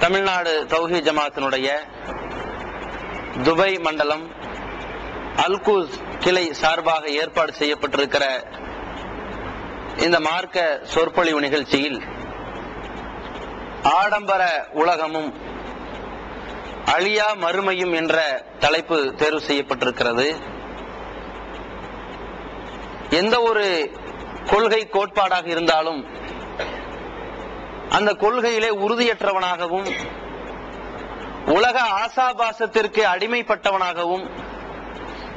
தமிழ்நாடு தௌஹீத் ஜமாத்தினுடைய Dubai மண்டலம் Al Quoz கிளை சார்பாக ஏற்பாடு செய்யப்பட்டிருக்கிற இந்த மார்க்க சொற்பொழிவு நிகழ்ச்சியில் ஆடம்பர உலகமும் அழியா மறுமையும் என்ற தலைப்பு தேர்வு செய்யப்பட்டிருக்கிறது. எந்த ஒரு கொள்கை கோட்பாடாக இருந்தாலும் அந்த கொள்கையிலே உறுதியற்றவனாகவும் உலக ஆசாபாசத்திற்கு அடிமைப்பட்டவனாகவும்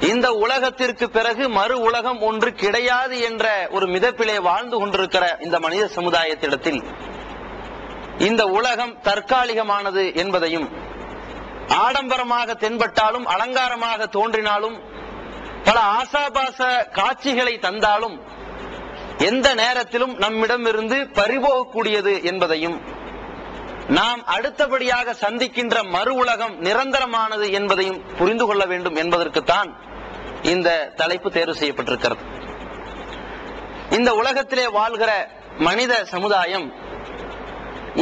இந்த உலகத்திற்கு பிறகு மறு உலகம் ஒன்று கிடையாது என்ற ஒரு மிதப்பிலே வாழ்ந்து கொண்டிருக்கிற இந்த மனித சமுதாயத்திடத்தில் இந்த உலகம் தற்காலிகமானது என்பதையும், ஆடம்பரமாக தென்பட்டாலும் அலங்காரமாக தோன்றினாலும் பல ஆசாபாச காட்சிகளை தந்தாலும் எந்த நேரத்திலும் நம்மிடமிருந்து பறிபோகக்கூடியது என்பதையும், நாம் அடுத்தபடியாக சந்திக்கின்ற மறு உலகம் நிரந்தரமானது என்பதையும் புரிந்து கொள்ள வேண்டும் என்பதற்குத்தான் இந்த தலைப்பு தேர்வு செய்யப்பட்டிருக்கிறது. இந்த உலகத்திலே வாழ்கிற மனித சமுதாயம்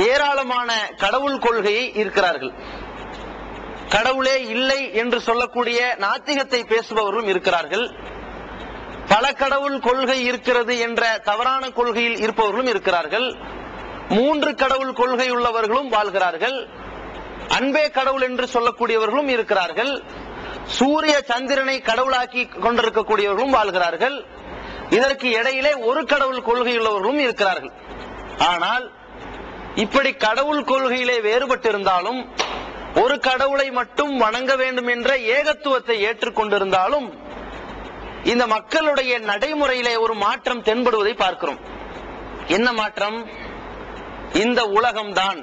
ஏராளமான கடவுள் கொள்கையை இருக்கிறார்கள். கடவுளே இல்லை என்று சொல்லக்கூடிய நாத்திகத்தை பேசுபவர்களும் இருக்கிறார்கள். பல கடவுள் கொள்கை இருக்கிறது என்ற தவறான கொள்கையில் இருப்பவர்களும் இருக்கிறார்கள். 3 கடவுள் கொள்கை உள்ளவர்களும் வாழ்கிறார்கள். அன்பே கடவுள் என்று சொல்லக்கூடியவர்களும் இருக்கிறார்கள். சூரிய சந்திரனை கடவுளாக்கி கொண்டிருக்கக்கூடியவர்களும் வாழ்கிறார்கள். இதற்கு இடையிலே ஒரு கடவுள் கொள்கை உள்ளவர்களும் இருக்கிறார்கள். ஆனால் இப்படி கடவுள் கொள்கையிலே வேறுபட்டிருந்தாலும், ஒரு கடவுளை மட்டும் வணங்க வேண்டும் என்ற ஏகத்துவத்தை ஏற்றுக்கொண்டிருந்தாலும் இந்த மக்களுடைய நடைமுறையிலே ஒரு மாற்றம் தென்படுவதை பார்க்கிறோம். என்ன மாற்றம்? இந்த உலகம்தான்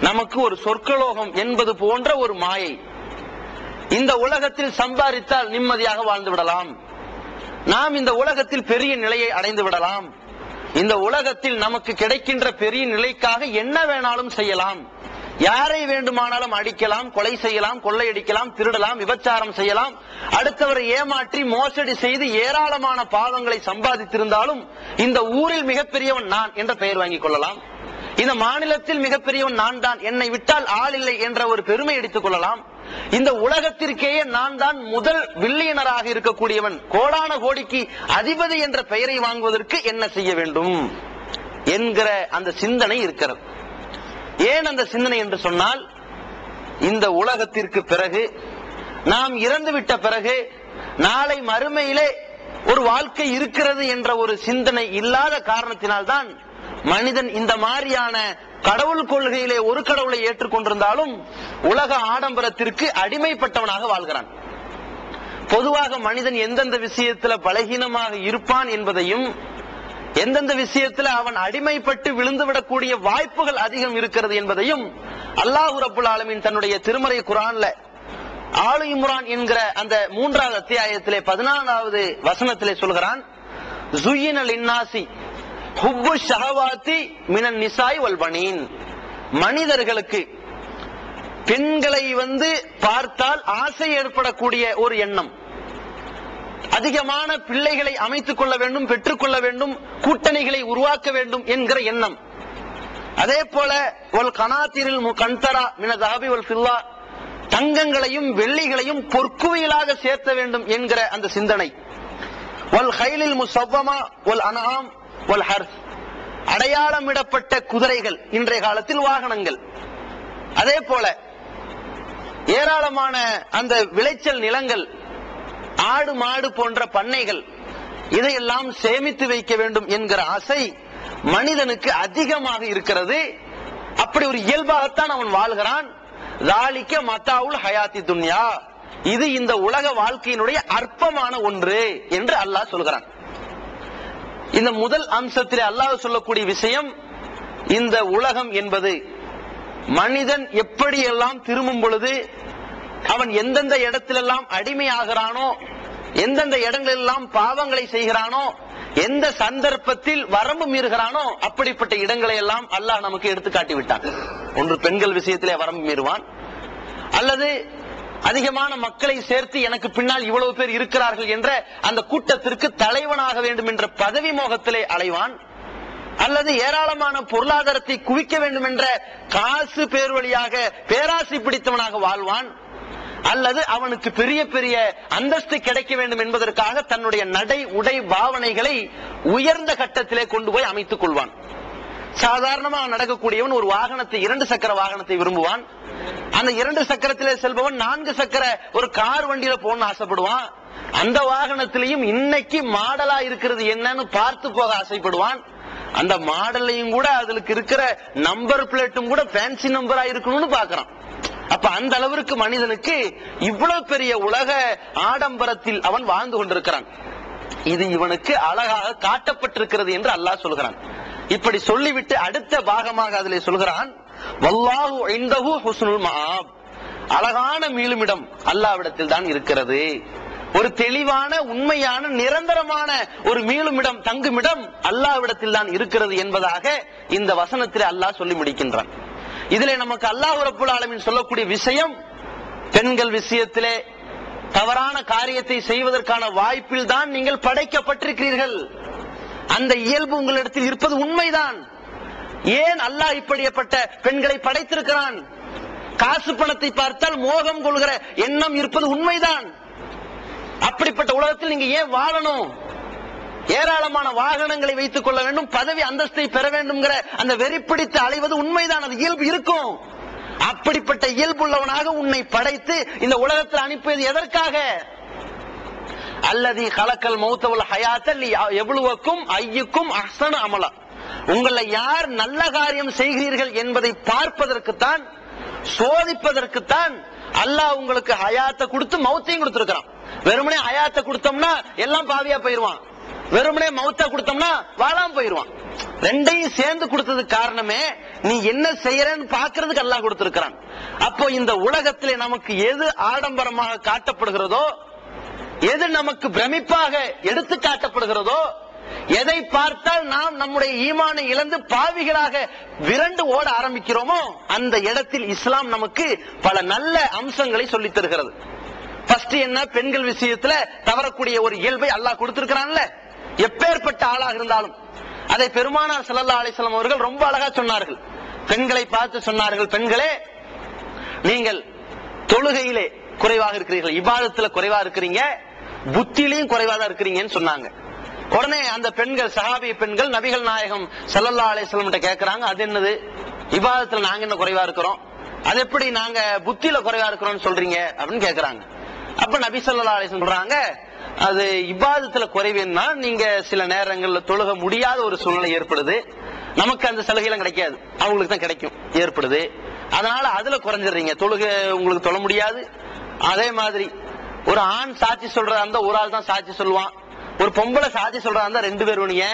நமக்கு ஒரு சொர்க்கலோகம் என்பது போன்ற ஒரு மாயை. இந்த உலகத்தில் சம்பாதித்தால் நிம்மதியாக வாழ்ந்து விடலாம், நாம் இந்த உலகத்தில் பெரிய நிலையை அடைந்து விடலாம், இந்த உலகத்தில் நமக்கு கிடைக்கின்ற பெரிய நிலைக்காக என்ன வேணாலும் செய்யலாம், யாரை வேண்டுமானாலும் அடிக்கலாம், கொலை செய்யலாம், கொள்ளையடிக்கலாம், திருடலாம், விபச்சாரம் செய்யலாம், அடுத்தவரை ஏமாற்றி மோசடி செய்து ஏராளமான பாவங்களை சம்பாதித்திருந்தாலும் இந்த ஊரில் மிகப்பெரியவன் நான் என்ற பெயர் வாங்கிக் கொள்ளலாம், இந்த மாநிலத்தில் மிகப்பெரியவன் நான் தான், என்னை விட்டால் ஆள் இல்லை என்ற ஒரு பெருமை எடுத்துக் கொள்ளலாம், இந்த உலகத்திற்கேயே நான் தான் முதல் பில்லியனராக இருக்கக்கூடியவன், கோடான கோடிக்கு அதிபதி என்ற பெயரை வாங்குவதற்கு என்ன செய்ய வேண்டும் என்கிற அந்த சிந்தனை இருக்கிறது. ஏன் அந்த சிந்தனை என்று சொன்னால், இந்த உலகத்திற்கு பிறகு, நாம் இறந்துவிட்ட பிறகு நாளை மறுமையிலே ஒரு வாழ்க்கை இருக்கிறது என்ற ஒரு சிந்தனை இல்லாத காரணத்தினால்தான் மனிதன் இந்த மாதிரியான கடவுள் கொள்கையிலே ஒரு கடவுளை ஏற்றுக்கொண்டிருந்தாலும் உலக ஆடம்பரத்திற்கு அடிமைப்பட்டவனாக வாழ்கிறான். பொதுவாக மனிதன் எந்தெந்த விஷயத்துல பலகீனமாக இருப்பான் என்பதையும், எந்தெந்த விஷயத்துல அவன் அடிமைப்பட்டு விழுந்துவிடக்கூடிய வாய்ப்புகள் அதிகம் இருக்கிறது என்பதையும் அல்லாஹ் ரப்புல் ஆலமீன் தன்னுடைய திருமறை குர்ஆன்ல ஆலு இம்ரான் என்கிற அந்த 3வது அத்தியாயத்திலே 14வது வசனத்திலே சொல்கிறான். ஸுய்யின லின்னாசி ஹுப்பு ஷஹவாத்தி மினன் நிசாய் வல் பனீன். மனிதர்களுக்கு பெண்களை பார்த்தால் ஆசை ஏற்படக்கூடிய ஒரு எண்ணம், அதிகமான பிள்ளைகளை அமைத்துக் கொள்ள வேண்டும், பெற்றுக்கொள்ள வேண்டும், கூட்டணிகளை உருவாக்க வேண்டும் என்கிற எண்ணம். அதே போல ஒல் கனாத்திரில் முகந்தரா மின தஹபி வல் ஃபில்லா, தங்கங்களையும் வெள்ளிகளையும் பொற்குவியலாக சேர்த்த வேண்டும் என்கிற அந்த சிந்தனை. வல் ஹைலில் முஸவ்வமா வல் அன்ஆம் வல் ஹர்ஸ், அடையாளமிடப்பட்ட குதிரைகள், இன்றைய காலத்தில் வாகனங்கள். அதே போல ஏராளமான அந்த விளைச்சல் நிலங்கள், ஆடு மாடு போன்ற பண்ணைகள், இதையெல்லாம் சேமித்து வைக்க வேண்டும் என்கிற ஆசை மனிதனுக்கு அதிகமாக இருக்கிறது. அப்படி ஒரு இயல்பாகத்தான் அவன் வாழ்கிறான். ஸாலிக மத்தாஉல் ஹயாத்தி துன்யா, இது இந்த உலக வாழ்க்கையினுடைய அற்பமான ஒன்று என்று அல்லாஹ் சொல்கிறான். இந்த முதல் அம்சத்திலே அல்லாஹ் சொல்லக்கூடிய விஷயம், இந்த உலகம் என்பது மனிதன் எப்படியெல்லாம் திரும்பும் பொழுது அவன் எந்தெந்த இடத்திலெல்லாம் அடிமையாகிறானோ, எந்தெந்த இடங்களெல்லாம் பாவங்களை செய்கிறானோ, எந்த சந்தர்ப்பத்தில் வரம்பு மீறுகிறானோ அப்படிப்பட்ட இடங்களை எல்லாம் அல்லாஹ் நமக்கு எடுத்து காட்டி விட்டான். ஒன்று பெண்கள் விஷயத்திலே வரம்பு மீறுவான், அல்லது அதிகமான மக்களை சேர்த்து எனக்கு பின்னால் இவ்வளவு பேர் இருக்கிறார்கள் என்ற அந்த கூட்டத்திற்கு தலைவனாக வேண்டும் என்ற பதவி மோகத்திலே அலைவான், அல்லது ஏராளமான பொருளாதாரத்தை குவிக்க வேண்டும் என்ற காசு பேர் வழியாக பேராசை பிடித்தவனாக வாழ்வான், அல்லது அவனுக்கு பெரிய பெரிய அந்தஸ்து கிடைக்க வேண்டும் என்பதற்காக தன்னுடைய நடை உடை பாவனைகளை உயர்ந்த கட்டத்திலே கொண்டு போய் அமைத்துக் கொள்வான். சாதாரணமாக நடக்கக்கூடியவன் ஒரு வாகனத்தை, 2 சக்கர வாகனத்தை விரும்புவான். அந்த 2 சக்கரத்திலே செல்பவன் 4 சக்கர ஒரு கார் வண்டியில போகணும்னு ஆசைப்படுவான். அந்த வாகனத்திலையும் இன்னைக்கு மாடலா இருக்கிறது என்னன்னு பார்த்து போக ஆசைப்படுவான். அந்த மாடலையும் கூட அதுக்கு இருக்கிற நம்பர் பிளேட்டும் கூட ஃபேன்சி நம்பரா இருக்கணும்னு பாக்குறான். அப்ப அந்த அளவிற்கு மனிதனுக்கு இவ்வளவு பெரிய உலக ஆடம்பரத்தில் அவன் வாழ்ந்து கொண்டிருக்கிறான். இது இவனுக்கு அழகாக காட்டப்பட்டிருக்கிறது என்று அல்லாஹ் சொல்கிறான். இப்படி சொல்லிவிட்டு அடுத்த பாகமாக அதிலே சொல்கிறான், வல்லாஹு இன்தஹு ஹுஸ்னுல் மஆப், அழகான மீளுமிடம் அல்லாஹ்விடத்தில் தான் இருக்கிறது. ஒரு தெளிவான உண்மையான நிரந்தரமான ஒரு மீளுமிடம் தங்குமிடம் அல்லாஹ்விடத்தில் தான் இருக்கிறது என்பதாக இந்த வசனத்திலே அல்லாஹ் சொல்லி முடிக்கின்றான். இதிலே நமக்கு அல்லாஹ் ரப்புல் ஆலமீன் சொல்லக்கூடிய விஷயம், பெண்கள் விஷயத்திலே தவறான காரியத்தை செய்வதற்கான வாய்ப்பில் தான் நீங்கள் படைக்கப்பட்டிருக்கிறீர்கள். அந்த இயல்பு உங்களிடத்தில் இருப்பது உண்மைதான். ஏன் அல்லாஹ் இப்படிப்பட்ட பெண்களை படைத்திருக்கிறான்? காசு பணத்தை பார்த்தால் மோகம் கொள்கிற எண்ணம் இருப்பது உண்மைதான். அப்படிப்பட்ட உலகத்தில் நீங்க ஏன் வாழணும்? ஏராளமான வாகனங்களை வைத்துக் கொள்ள வேண்டும், பதவி அந்தஸ்தை பெற வேண்டும்ங்கிற அந்த வெறிப்பிடித்து அலைவது உண்மைதான். அது இயல்பு இருக்கும். அப்படிப்பட்ட இயல்புள்ளவனாக உன்னை படைத்து இந்த உலகத்தில் அனுப்பியது எதற்காக? அல்லதி கலக்கல் மௌத்தவல் ஹயாத்தல் எவ்வளவுக்கும் ஐயுக்கும் அஹ்சனு அமலா, உங்களை யார் நல்ல காரியம் செய்கிறீர்கள் என்பதை பார்ப்பதற்குத்தான், சோதிப்பதற்குத்தான் அல்லாஹ் உங்களுக்கு ஹயாத்தை கொடுத்து மௌத்தையும் கொடுத்திருக்கிறான். வெறுமனே ஹயாத்தை கொடுத்தோம்னா எல்லாம் பாவியா போயிருவான், வெறுமனே மௌத்தா கொடுத்தோம்னா வாழாம போயிருவான். ரெண்டையும் சேர்ந்து கொடுத்தது காரணமே நீ என்ன செய்யறன்னு பாக்குறதுக்கு அல்லாஹ் கொடுத்திருக்கிறான். அப்போ இந்த உலகத்திலே நமக்கு எது ஆடம்பரமாக காட்டப்படுகிறதோ, எது நமக்கு பிரமிப்பாக எடுத்து காட்டப்படுகிறதோ, எதை பார்த்தால் நாம் நம்முடைய ஈமானை இழந்து பாவிகளாக விரண்டு ஓட ஆரம்பிக்கிறோமோ, அந்த இடத்தில் இஸ்லாம் நமக்கு பல நல்ல அம்சங்களை சொல்லித் தருகிறது. ஃபர்ஸ்ட் என்ன? பெண்கள் விஷயத்துல தவறக்கூடிய ஒரு இயல்பை அல்லாஹ் கொடுத்திருக்கிறான்ல. எப்பேற்பட்ட ஆளாக இருந்தாலும் அதை பெருமானார் ஸல்லல்லாஹு அலைஹி வஸல்லம் அவர்கள் ரொம்ப அழகா சொன்னார்கள். பெண்களை பார்த்து சொன்னார்கள், பெண்களே நீங்கள் தொழுகையிலே குறைவாக இருக்கிறீர்கள், இபாதத்துல குறைவா இருக்கிறீங்க, புத்தியிலையும் குறைவாதான் இருக்கிறீங்கன்னு சொன்னாங்க. உடனே அந்த பெண்கள், சஹாபி பெண்கள், நபிகள் நாயகம் ஸல்லல்லாஹு அலைஹி வஸல்லம் கிட்ட கேக்குறாங்க, அது என்னது? இபாதத்துல நாங்க என்ன குறைவா இருக்கிறோம், அது எப்படி நாங்க புத்தியில குறைவா இருக்கிறோம்னு சொல்றீங்க அப்படின்னு கேக்குறாங்க. அப்ப நபி ஸல்லல்லாஹு அலைஹி வஸல்லம் சொல்றாங்க, அது இபாதத்துல குறைவுன்னா நீங்க சில நேரங்கள்ல தொழுக முடியாத ஒரு சூழ்நிலை ஏற்படுது, நமக்கு அந்த சலுகைலாம் கிடைக்காது, அவங்களுக்கு தான் கிடைக்கும், ஏற்படுது. அதனால அதுல குறைஞ்சிடுறீங்க, தொழுக உங்களுக்கு தொழ முடியாது. அதே மாதிரி ஒரு ஆண் சாட்சி சொல்றதா இருந்தா ஒரு ஆள் தான் சாட்சி சொல்லுவான், ஒரு பொம்பளை சாட்சி சொல்றதா இருந்தா 2 பேர் வேணுங்க.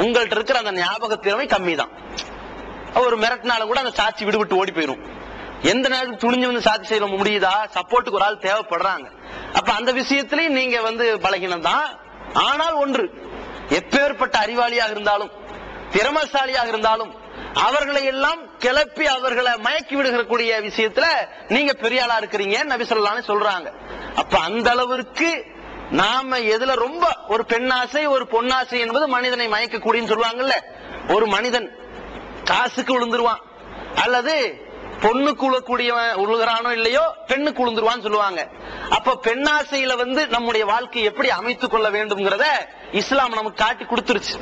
உங்கள்ட்ட இருக்கிற அந்த ஞாபக திறமை கம்மி தான். ஒரு மிரட்டினாலும் கூட அந்த சாட்சி விடுவிட்டு ஓடி போயிரும். எந்த நேரத்துக்கு துணிஞ்சு வந்து சாட்சி செய்ய முடியுதா? சப்போர்ட்டுக்கு ஒரு ஆள் தேவைப்படுறாங்க. அப்ப அந்த விஷயத்திலையும் நீங்க பலகீனம் தான். ஆனால் ஒன்று, எப்பேற்பட்ட அறிவாளியாக இருந்தாலும் திறமசாலியாக இருந்தாலும் அவர்களை எல்லாம் கிளப்பி அவர்களை மயக்கி விடுகிற விஷயத்துல நீங்க பெரிய ஆளா இருக்கிறீங்க நபி ஸல்லல்லாஹு அலைஹி சொல்றாங்க. அப்ப அந்த அளவிற்கு நாம எதுல ரொம்ப ஒரு பெண்ணாசை ஒரு பொன்னாசை என்பது மனிதனை மயக்கக்கூடியன்னு சொல்லுவாங்கல்ல. ஒரு மனிதன் காசுக்கு விழுந்துருவான், அல்லது பொண்ணுக்கு உழக்கூடியவன் உழுகிறானோ இல்லையோ பெண்ணுக்கு உழுந்துருவான்னு சொல்லுவாங்க. அப்ப பெண்ணாசையில நம்முடைய வாழ்க்கையை எப்படி அமைத்துக் கொள்ள வேண்டும்ங்கிறத இஸ்லாம் நமக்கு காட்டி கொடுத்துருச்சு.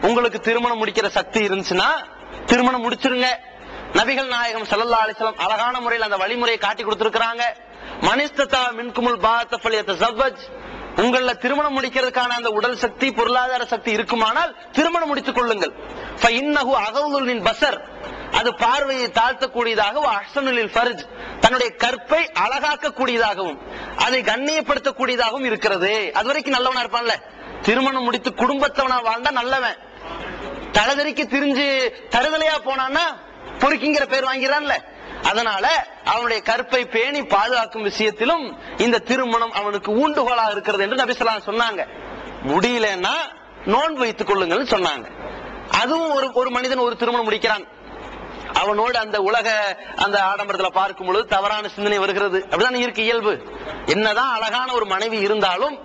உங்களுக்கு திருமணம் முடிக்கிற சக்தி இருந்துச்சுன்னா திருமணம் முடிச்சிருங்க. நபிகள் நாயகம் ஸல்லல்லாஹு அலைஹி வஸல்லம் அழகான முறையில் அந்த வழிமுறையை காட்டி கொடுத்திருக்கிறாங்க. மனிஸ்ததா மின்குமுல் பாஅத ஃபல்யதஸவ்வஜ், உங்கள திருமணம் முடிக்கிறதுக்கான அந்த உடல் சக்தி பொருளாதார சக்தி இருக்குமானால் திருமணம் முடித்துக் கொள்ளுங்கள். ஃபஇன்னஹு அகவுலுல் லில் பஸர், அது பார்வையை தாழ்த்தக்கூடியதாகவும், அஹ்ஸனுல் ஃபர்ஜ், தன்னுடைய கற்பை அழகாக்கக்கூடியதாகவும் அதை கண்ணியப்படுத்தக்கூடியதாகவும் இருக்கிறது. அது வரைக்கும் நல்லவனா இருப்பான்ல. திருமணம் முடித்து குடும்பத்தவனா வாழ்ந்தா நல்லவன். தலதறிக்கு திரிஞ்சு தருதலையா போனான்னா பொறுக்கிங்கிற பேர் வாங்கிறான்ல. அதனால அவனுடைய கற்பை பேணி பாதுகாக்கும் விஷயத்திலும் இந்த திருமணம் அவனுக்கு ஊண்டுகோலாக இருக்கிறது என்று நபி ஸல்லல்லாஹு அலைஹி சொன்னாங்க. முடியலன்னா நோன்பு வைத்துக் கொள்ளுங்கள் சொன்னாங்க. அதுவும் ஒரு மனிதன் ஒரு திருமணம் முடிக்கிறான், அவனோடு அந்த உலக அந்த ஆடம்பரத்துல பார்க்கும் பொழுது தவறான சிந்தனை வருகிறது. அப்படிதான் இருக்கு இயல்பு. என்னதான் அழகான ஒரு மனைவி இருந்தாலும்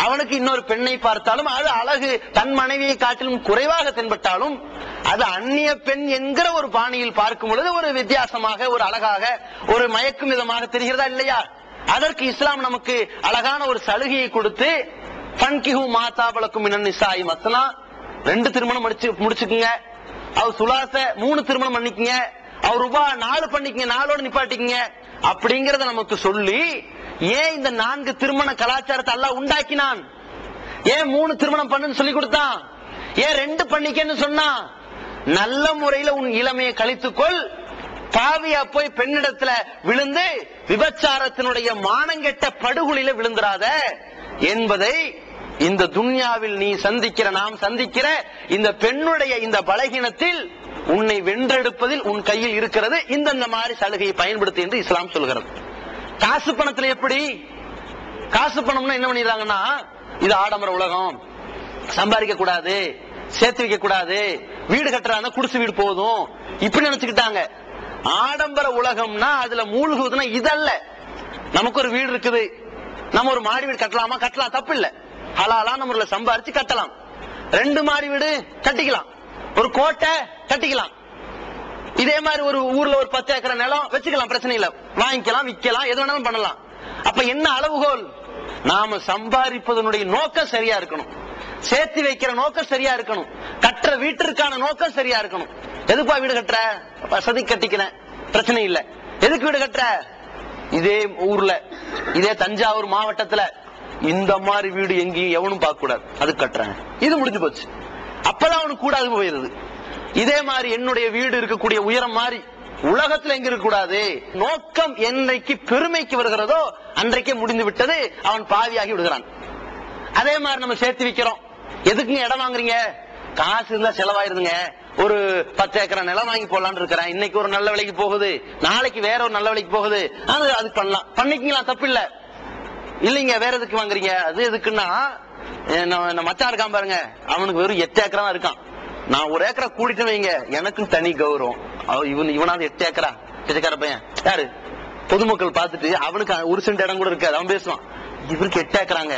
அவனுக்கு இன்னொரு பெண்ணை பார்த்தாலும் அது அழகு தன் மனைவியை காட்டிலும் குறைவாக தென்பட்டாலும் அது அந்நிய பெண் என்கிற ஒரு பாணியில் பார்க்கும் பொழுது ஒரு வித்தியாசமாக, ஒரு அழகாக, ஒரு மயக்கும் விதமாக தெரிகிறதா இல்லையா? அதற்கு இஸ்லாம் நமக்கு அழகான ஒரு சலுகையை கொடுத்து, ஃபன்கிஹு மா தாபலக்கும் மினன் நிசாஇ மஸ்னா, 2 திருமணம் முடிச்சுக்குங்க, அவர் சுலாச 3 திருமணம் பண்ணிக்கங்க, அவர் ரூபா 4 பண்ணிக்கங்க, 4ஓட நிப்பாட்டிக்கங்க அப்படிங்கறத நமக்கு சொல்லி, ஏன் இந்த 4 திருமண கலாச்சாரத்தை அல்லாஹ் உண்டாக்கினான்? ஏன் 3 திருமணம் பண்ணுன்னு சொல்லி கொடுத்தான்? ஏன் 2 பண்ணிக்கன்னு சொன்னா? நல்ல முறையில உன் இளமையை கழித்துக்கொள், பாவியா போய் பெண்ணிடத்துல விழுந்து விபச்சாரத்தினுடைய மானங்கெட்ட படுகொலியில விழுந்துராத என்பதை இந்த துன்யாவில் நீ சந்திக்கிற, நாம் சந்திக்கிற இந்த பெண்ணுடைய இந்த பலகீனத்தில் உன்னை வென்றெடுப்பதில் உன் கையில் இருக்கிறது. இந்த மாதிரி சலுகையை பயன்படுத்தி என்று இஸ்லாம் சொல்கிறது. காசு பணத்துல எப்படி? காசு பணம்னா என்ன பண்ணிடுறாங்கன்னா, இது ஆடம்பர உலகம், சம்பாதிக்க கூடாது, சேர்த்து வைக்க கூடாது, வீடு கட்டுறாங்க குடிசை வீடு போதும் இப்படி நினைச்சுக்கிட்டாங்க. ஆடம்பர உலகம்னா அதுல மூழ்குவதுன்னா இதல்ல. நமக்கு ஒரு வீடு இருக்குது, நம்ம ஒரு மாடி வீடு கட்டலாமா? கட்டலாம், தப்பு இல்ல. ஹலாலான முறையில சம்பாரிச்சு கட்டலாம். 2 மாடி வீடு கட்டிக்கலாம், ஒரு கோட்டை கட்டிக்கலாம். இதே மாதிரி ஒரு ஊர்ல ஒரு 10 ஏக்கர் நிலம் வச்சுக்கலாம், பிரச்சனை இல்ல, வாங்கிக்கலாம், விற்கலாம், எது வேணாலும் பண்ணலாம். அப்ப என்ன அளவுகோல்? நாம சம்பாதிப்பதனுடைய நோக்கம் சரியா இருக்கணும், சேர்த்து வைக்கிற நோக்கம் சரியா இருக்கணும், கட்டுற வீட்டிற்கான நோக்கம் சரியா இருக்கணும். எதுப்பா வீடு கட்டுற? வசதி கட்டிக்கிறேன், பிரச்சனை இல்ல. எதுக்கு வீடு கட்டுற? இதே ஊர்ல, இதே தஞ்சாவூர் மாவட்டத்துல இந்த மாதிரி வீடு எங்கேயும் எவனும் பார்க்க கூடாது, அது கட்டுறேன், இது முடிஞ்சு போச்சு. அப்பதான் அவனுக்கு கூடாது போயிருது. இதே மாதிரி என்னுடைய வீடு இருக்கக்கூடிய உயரம் மாதிரி உலகத்துல எங்க இருக்க கூடாது. நோக்கம் என்னைக்கு பெருமைக்கு வருகிறதோ அன்றைக்கே முடிந்து விட்டது, அவன் பாவியாகி விடுகிறான். அதே மாதிரி நம்ம சேர்த்து வைக்கிறோம். எதுக்குங்க இடம் வாங்குறீங்க? காசு இருந்தா செலவாயிருதுங்க, ஒரு 10 ஏக்கர் நிலம் வாங்கி போடலான்னு இருக்கிறேன். இன்னைக்கு ஒரு நல்ல விலைக்கு போகுது, நாளைக்கு வேற ஒரு நல்ல விலைக்கு போகுது, அது பண்ணலாம், பண்ணிக்கலாம், தப்பு இல்ல. இல்லைங்க வேற எதுக்கு வாங்குறீங்க? அது எதுக்குன்னா, மச்சான் இருக்கான் பாருங்க, அவனுக்கு வெறும் 8 ஏக்கரா தான் இருக்கான். நான் 1 ஏக்கரா கூட்டிட்டு வைங்க, எனக்கு தனி கௌரவம். இவனாவது 8 ஏக்கரா, பிச்சைக்கார பையன் யாரு? பொதுமக்கள் பார்த்துட்டு அவனுக்கு 1 சென்ட் இடம் கூட இருக்காது, அவன் பேசுவான். இவருக்கு 8 ஏக்கராங்க,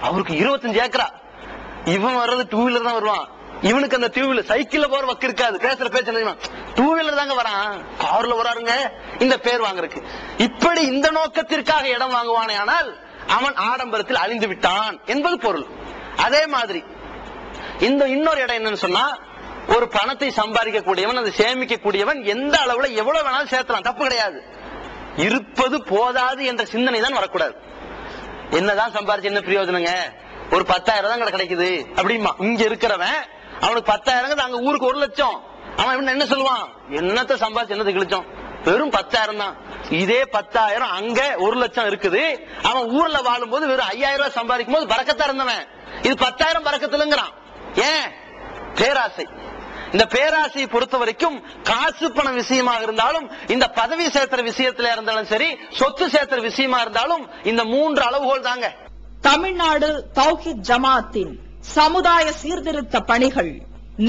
அவருக்கு 25 ஏக்கரா. இவன் வர்றது 2 வீலர் தான் வருவான், இவனுக்கு அந்த 2 வீலர், சைக்கிள்ல போற வக்கு இருக்காது, பேசுற பேச்சு 2 வீலர் தாங்க வரான், கார்ல வராருங்க இந்த பேர் வாங்குறதுக்கு. இப்படி இந்த நோக்கத்திற்காக இடம் வாங்குவானே, ஆனால் அவன் ஆடம்பரத்தில் அழிந்து விட்டான் என்பது பொருள். அதே மாதிரி இந்த இன்னொரு இடம் என்னன்னு சொன்னா, ஒரு பணத்தை சம்பாதிக்க கூடியவன், அதை சேமிக்க கூடியவன் எந்த அளவுல எவ்வளவு வேணாலும் சேர்த்தலாம், தப்பு கிடையாது. இருப்பது போதாது என்ற சிந்தனை தான் வரக்கூடாது. என்னதான் சம்பாதிச்சு என்ன பிரயோஜனங்க, ஒரு 10,000 தான் கிடைக்குது அப்படிமா. இங்க இருக்கிறவன் அவனுக்கு 10,000, அங்க ஊருக்கு 1 லட்சம். அவன் என்ன சொல்லுவான்? என்னத்தை சம்பாதிச்சு என்னத்தை கிழிச்சோம், வெறும் 10,000 தான். இதே 10,000 அங்க 1 லட்சம் இருக்குது. அவன் ஊர்ல வாழும் போது வெறும் 5,000 ரூபாய் சம்பாதிக்கும் போது பரக்கத்தா இருந்தவன் இது 10,000 பரக்கத்துலங்கிறான். ஏன்? பேராசை. இந்த பேராசையை பொறுத்த வரைக்கும் காசு பண விஷயமாக இருந்தாலும், இந்த பதவி சேர்த்துற விஷயத்துல இருந்தாலும் சரி, சொத்து சேர்த்துற விஷயமா இருந்தாலும் இந்த 3 அளவுகோல் தாங்க. தமிழ்நாடு தௌஹீத் ஜமாத்தின் சமுதாய சீர்திருத்த பணிகள்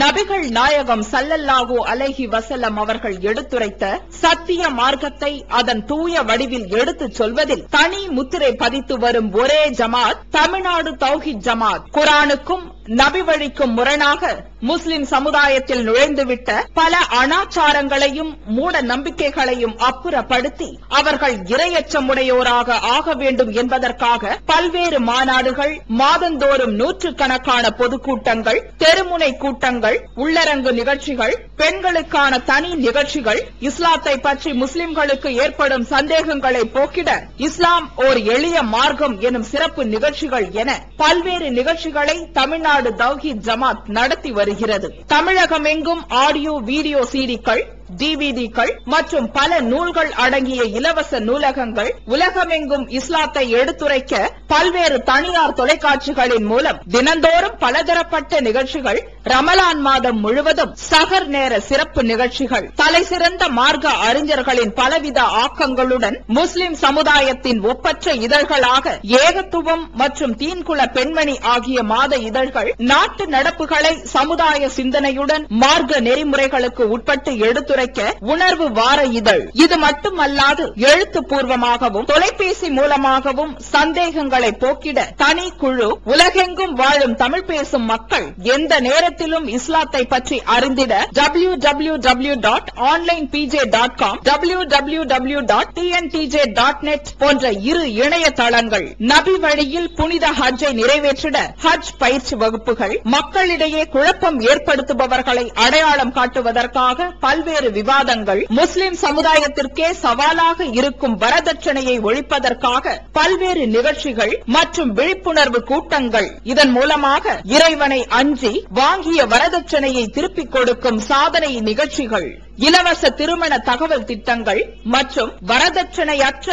நபிகள் நாயகம் ஸல்லல்லாஹு அலைஹி வஸல்லம் அவர்கள் எடுத்துரைத்த சத்திய மார்க்கத்தை அதன் தூய வடிவில் எடுத்துச் சொல்வதில் தனி முத்திரை பதித்து வரும் ஒரே ஜமாத் தமிழ்நாடு தௌஹீத் ஜமாத். குர்ஆனுக்கும் நபி வழிக்கும் முரணாக முஸ்லிம் சமுதாயத்தில் நுழைந்துவிட்ட பல அனாச்சாரங்களையும் மூட நம்பிக்கைகளையும் அப்புறப்படுத்தி அவர்கள் இரையச்சமுடையோராக ஆக வேண்டும் என்பதற்காக பல்வேறு மாநாடுகள், மாதந்தோறும் 100கணக்கான பொதுக்கூட்டங்கள், தெருமுனை கூட்டங்கள், உள்ளரங்கு நிகழ்ச்சிகள், பெண்களுக்கான தனி நிகழ்ச்சிகள், இஸ்லாத்தை பற்றி முஸ்லிம்களுக்கு ஏற்படும் சந்தேகங்களை போக்கிட இஸ்லாம் ஓர் எளிய மார்க்கம் எனும் சிறப்பு நிகழ்ச்சிகள் என பல்வேறு நிகழ்ச்சிகளை தமிழ்நாடு தௌஹீத் ஜமாத் நடத்தி வருகிறது. தமிழகமெங்கும் ஆடியோ வீடியோ சிடிக்கள், டிவிடிக்கள் மற்றும் பல நூல்கள் அடங்கிய இலவச நூலகங்கள், உலகமெங்கும் இஸ்லாத்தை எடுத்துரைக்க பல்வேறு தனியார் தொலைக்காட்சிகளின் மூலம் தினந்தோறும் பலதரப்பட்ட நிகழ்ச்சிகள், ரமலான் மாதம் முழுவதும் சஹர் நேர சிறப்பு நிகழ்ச்சிகள், தலைசிறந்த மார்க்க அறிஞர்களின் பலவித ஆக்கங்களுடன் முஸ்லிம் சமுதாயத்தின் ஒப்பற்ற இதழ்களாக ஏகத்துவம் மற்றும் தீன்குல பெண்மணி ஆகிய மாத இதழ்கள் நாட்டு நடப்புகளை சமுதாய சிந்தனையுடன் மார்க்க நெறிமுறைகளுக்கு உட்பட்டு எடுத்து எடுத்துரைக்க உணர்வு வார இதழ். இது மட்டுமல்லாது எழுத்துப்பூர்வமாகவும் தொலைபேசி மூலமாகவும் சந்தேகங்களை போக்கிட தனி குழு, உலகெங்கும் வாழும் தமிழ் பேசும் மக்கள் எந்த நேரத்திலும் இஸ்லாத்தை பற்றி அறிந்திட www.onlinepj.com, www.tntj.net போன்ற இரு இணையதளங்கள். நபி வழியில் புனித ஹஜ்ஜை நிறைவேற்றிட ஹஜ் பயிற்சி வகுப்புகள், மக்களிடையே குழப்பம் ஏற்படுத்துபவர்களை அடையாளம் காட்டுவதற்காக பல்வேறு விவாதங்கள், முஸ்லிம் சமுதாயத்திற்கே சவாலாக இருக்கும் வரதட்சணையை ஒழிப்பதற்காக பல்வேறு நிகழ்ச்சிகள் மற்றும் விழிப்புணர்வு கூட்டங்கள். இதன் மூலமாக இறைவனை அஞ்சி வாங்கிய வரதட்சணையை திருப்பிக் கொடுக்கும் சாதனை நிகழ்ச்சிகள், இலவச திருமண தகவல் திட்டங்கள் மற்றும் வரதட்சணையற்ற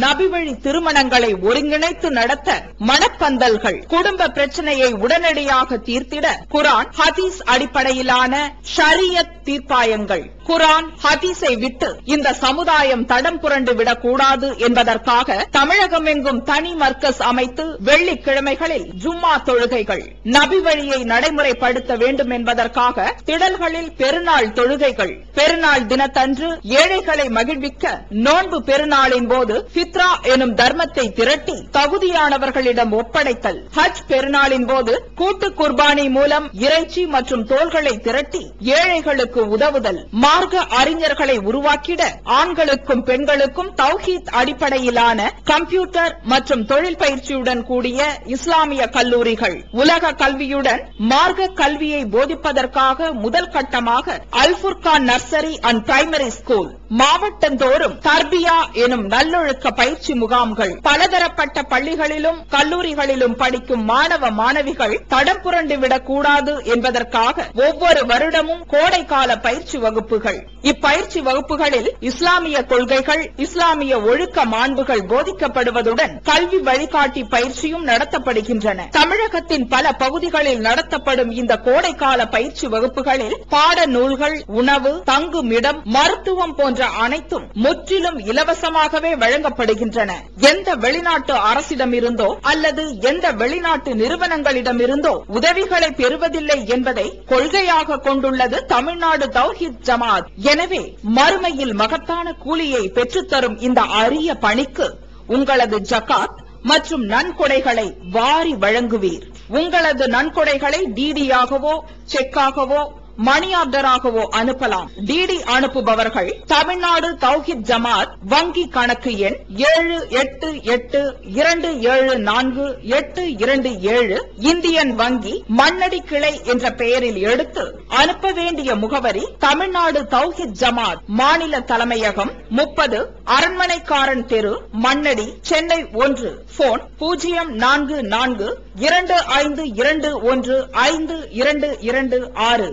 நபிவழி திருமணங்களை ஒருங்கிணைத்து நடத்த மணப்பந்தல்கள், குடும்ப பிரச்சனையை உடனடியாக தீர்த்திட குர்ஆன் ஹதீஸ் அடிப்படையிலான ஷரியத் தீர்ப்பாயங்கள். குர்ஆன் ஹதீஸை விட்டு இந்த சமுதாயம் தடம் புரண்டு விடக்கூடாது என்பதற்காக தமிழகமெங்கும் தனி மர்க்கஸ் அமைத்து வெள்ளிக்கிழமைகளில் ஜும்மா தொழுகைகள், நபி வழியை நடைமுறைப்படுத்த வேண்டும் என்பதற்காக திடல்களில் பெருநாள் தொழுகைகள், பெருநாள் தினத்தன்று ஏழைகளை மகிழ்விக்க நோன்பு பெருநாளின் போது ஃபித்ரா எனும் தர்மத்தை திரட்டி தகுதியானவர்களிடம் ஒப்படைத்தல், ஹஜ் பெருநாளின் போது கூட்டு குர்பானி மூலம் இறைச்சி மற்றும் தோள்களை திரட்டி ஏழைகளுக்கு உதவுதல், மார்க்க அறிஞர்களை உருவாக்கிட ஆண்களுக்கும் பெண்களுக்கும் தௌஹீத் அடிப்படையிலான கம்ப்யூட்டர் மற்றும் தொழில் பயிற்சியுடன் கூடிய இஸ்லாமிய கல்லூரிகள், உலக கல்வியுடன் மார்க்க கல்வியை போதிப்பதற்காக முதல் கட்டமாக Al Furqan nursery and primary school, மாவட்டந்தோறும் தர்பியா எனும் நல்லொழுக்க பயிற்சி முகாம்கள், பலதரப்பட்ட பள்ளிகளிலும் கல்லூரிகளிலும் படிக்கும் மாணவ மாணவிகள் தடம் புரண்டு விடக்கூடாது என்பதற்காக ஒவ்வொரு வருடமும் கோடைக்கால பயிற்சி வகுப்புகள். இப்பயிற்சி வகுப்புகளில் இஸ்லாமிய கொள்கைகள், இஸ்லாமிய ஒழுக்க மாண்புகள் போதிக்கப்படுவதுடன் கல்வி வழிகாட்டி பயிற்சியும் நடத்தப்படுகின்றன. தமிழகத்தின் பல பகுதிகளில் நடத்தப்படும் இந்த கோடைக்கால பயிற்சி வகுப்புகளில் பாட நூல்கள், உணவு, தங்குமிடம், மருத்துவம் போன்ற அனைத்தும் முற்றிலும் இலவசமாகவே வழங்கப்படுகின்றன. எந்த வெளிநாட்டு அரசிடமிருந்தோ அல்லது எந்த வெளிநாட்டு நிறுவனங்களிடமிருந்தோ உதவிகளை பெறுவதில்லை என்பதை கொள்கையாக கொண்டுள்ளது தமிழ்நாடு தௌஹீத் ஜமாத். எனவே மறுமையில் மகத்தான கூலியை பெற்றுத்தரும் இந்த அரிய பணிக்கு உங்களது ஜகாத் மற்றும் நன்கொடைகளை வாரி வழங்குவீர். உங்களது நன்கொடைகளை டிடியாகவோ செக்காகவோ மணி ஆர்டராகவோ அனுப்பலாம். டிடி அனுப்புபவர்கள் தமிழ்நாடு தௌஹீத் ஜமாத் வங்கி கணக்கு எண் 7882748827 இந்தியன் வங்கி மண்ணடி கிளை என்ற பெயரில் எடுத்து அனுப்ப வேண்டிய முகவரி தமிழ்நாடு தௌஹீத் ஜமாத் மாநில தலைமையகம் 30 அரண்மனைக்காரன் தெரு, மண்ணடி, சென்னை 1. போன் 044215215226.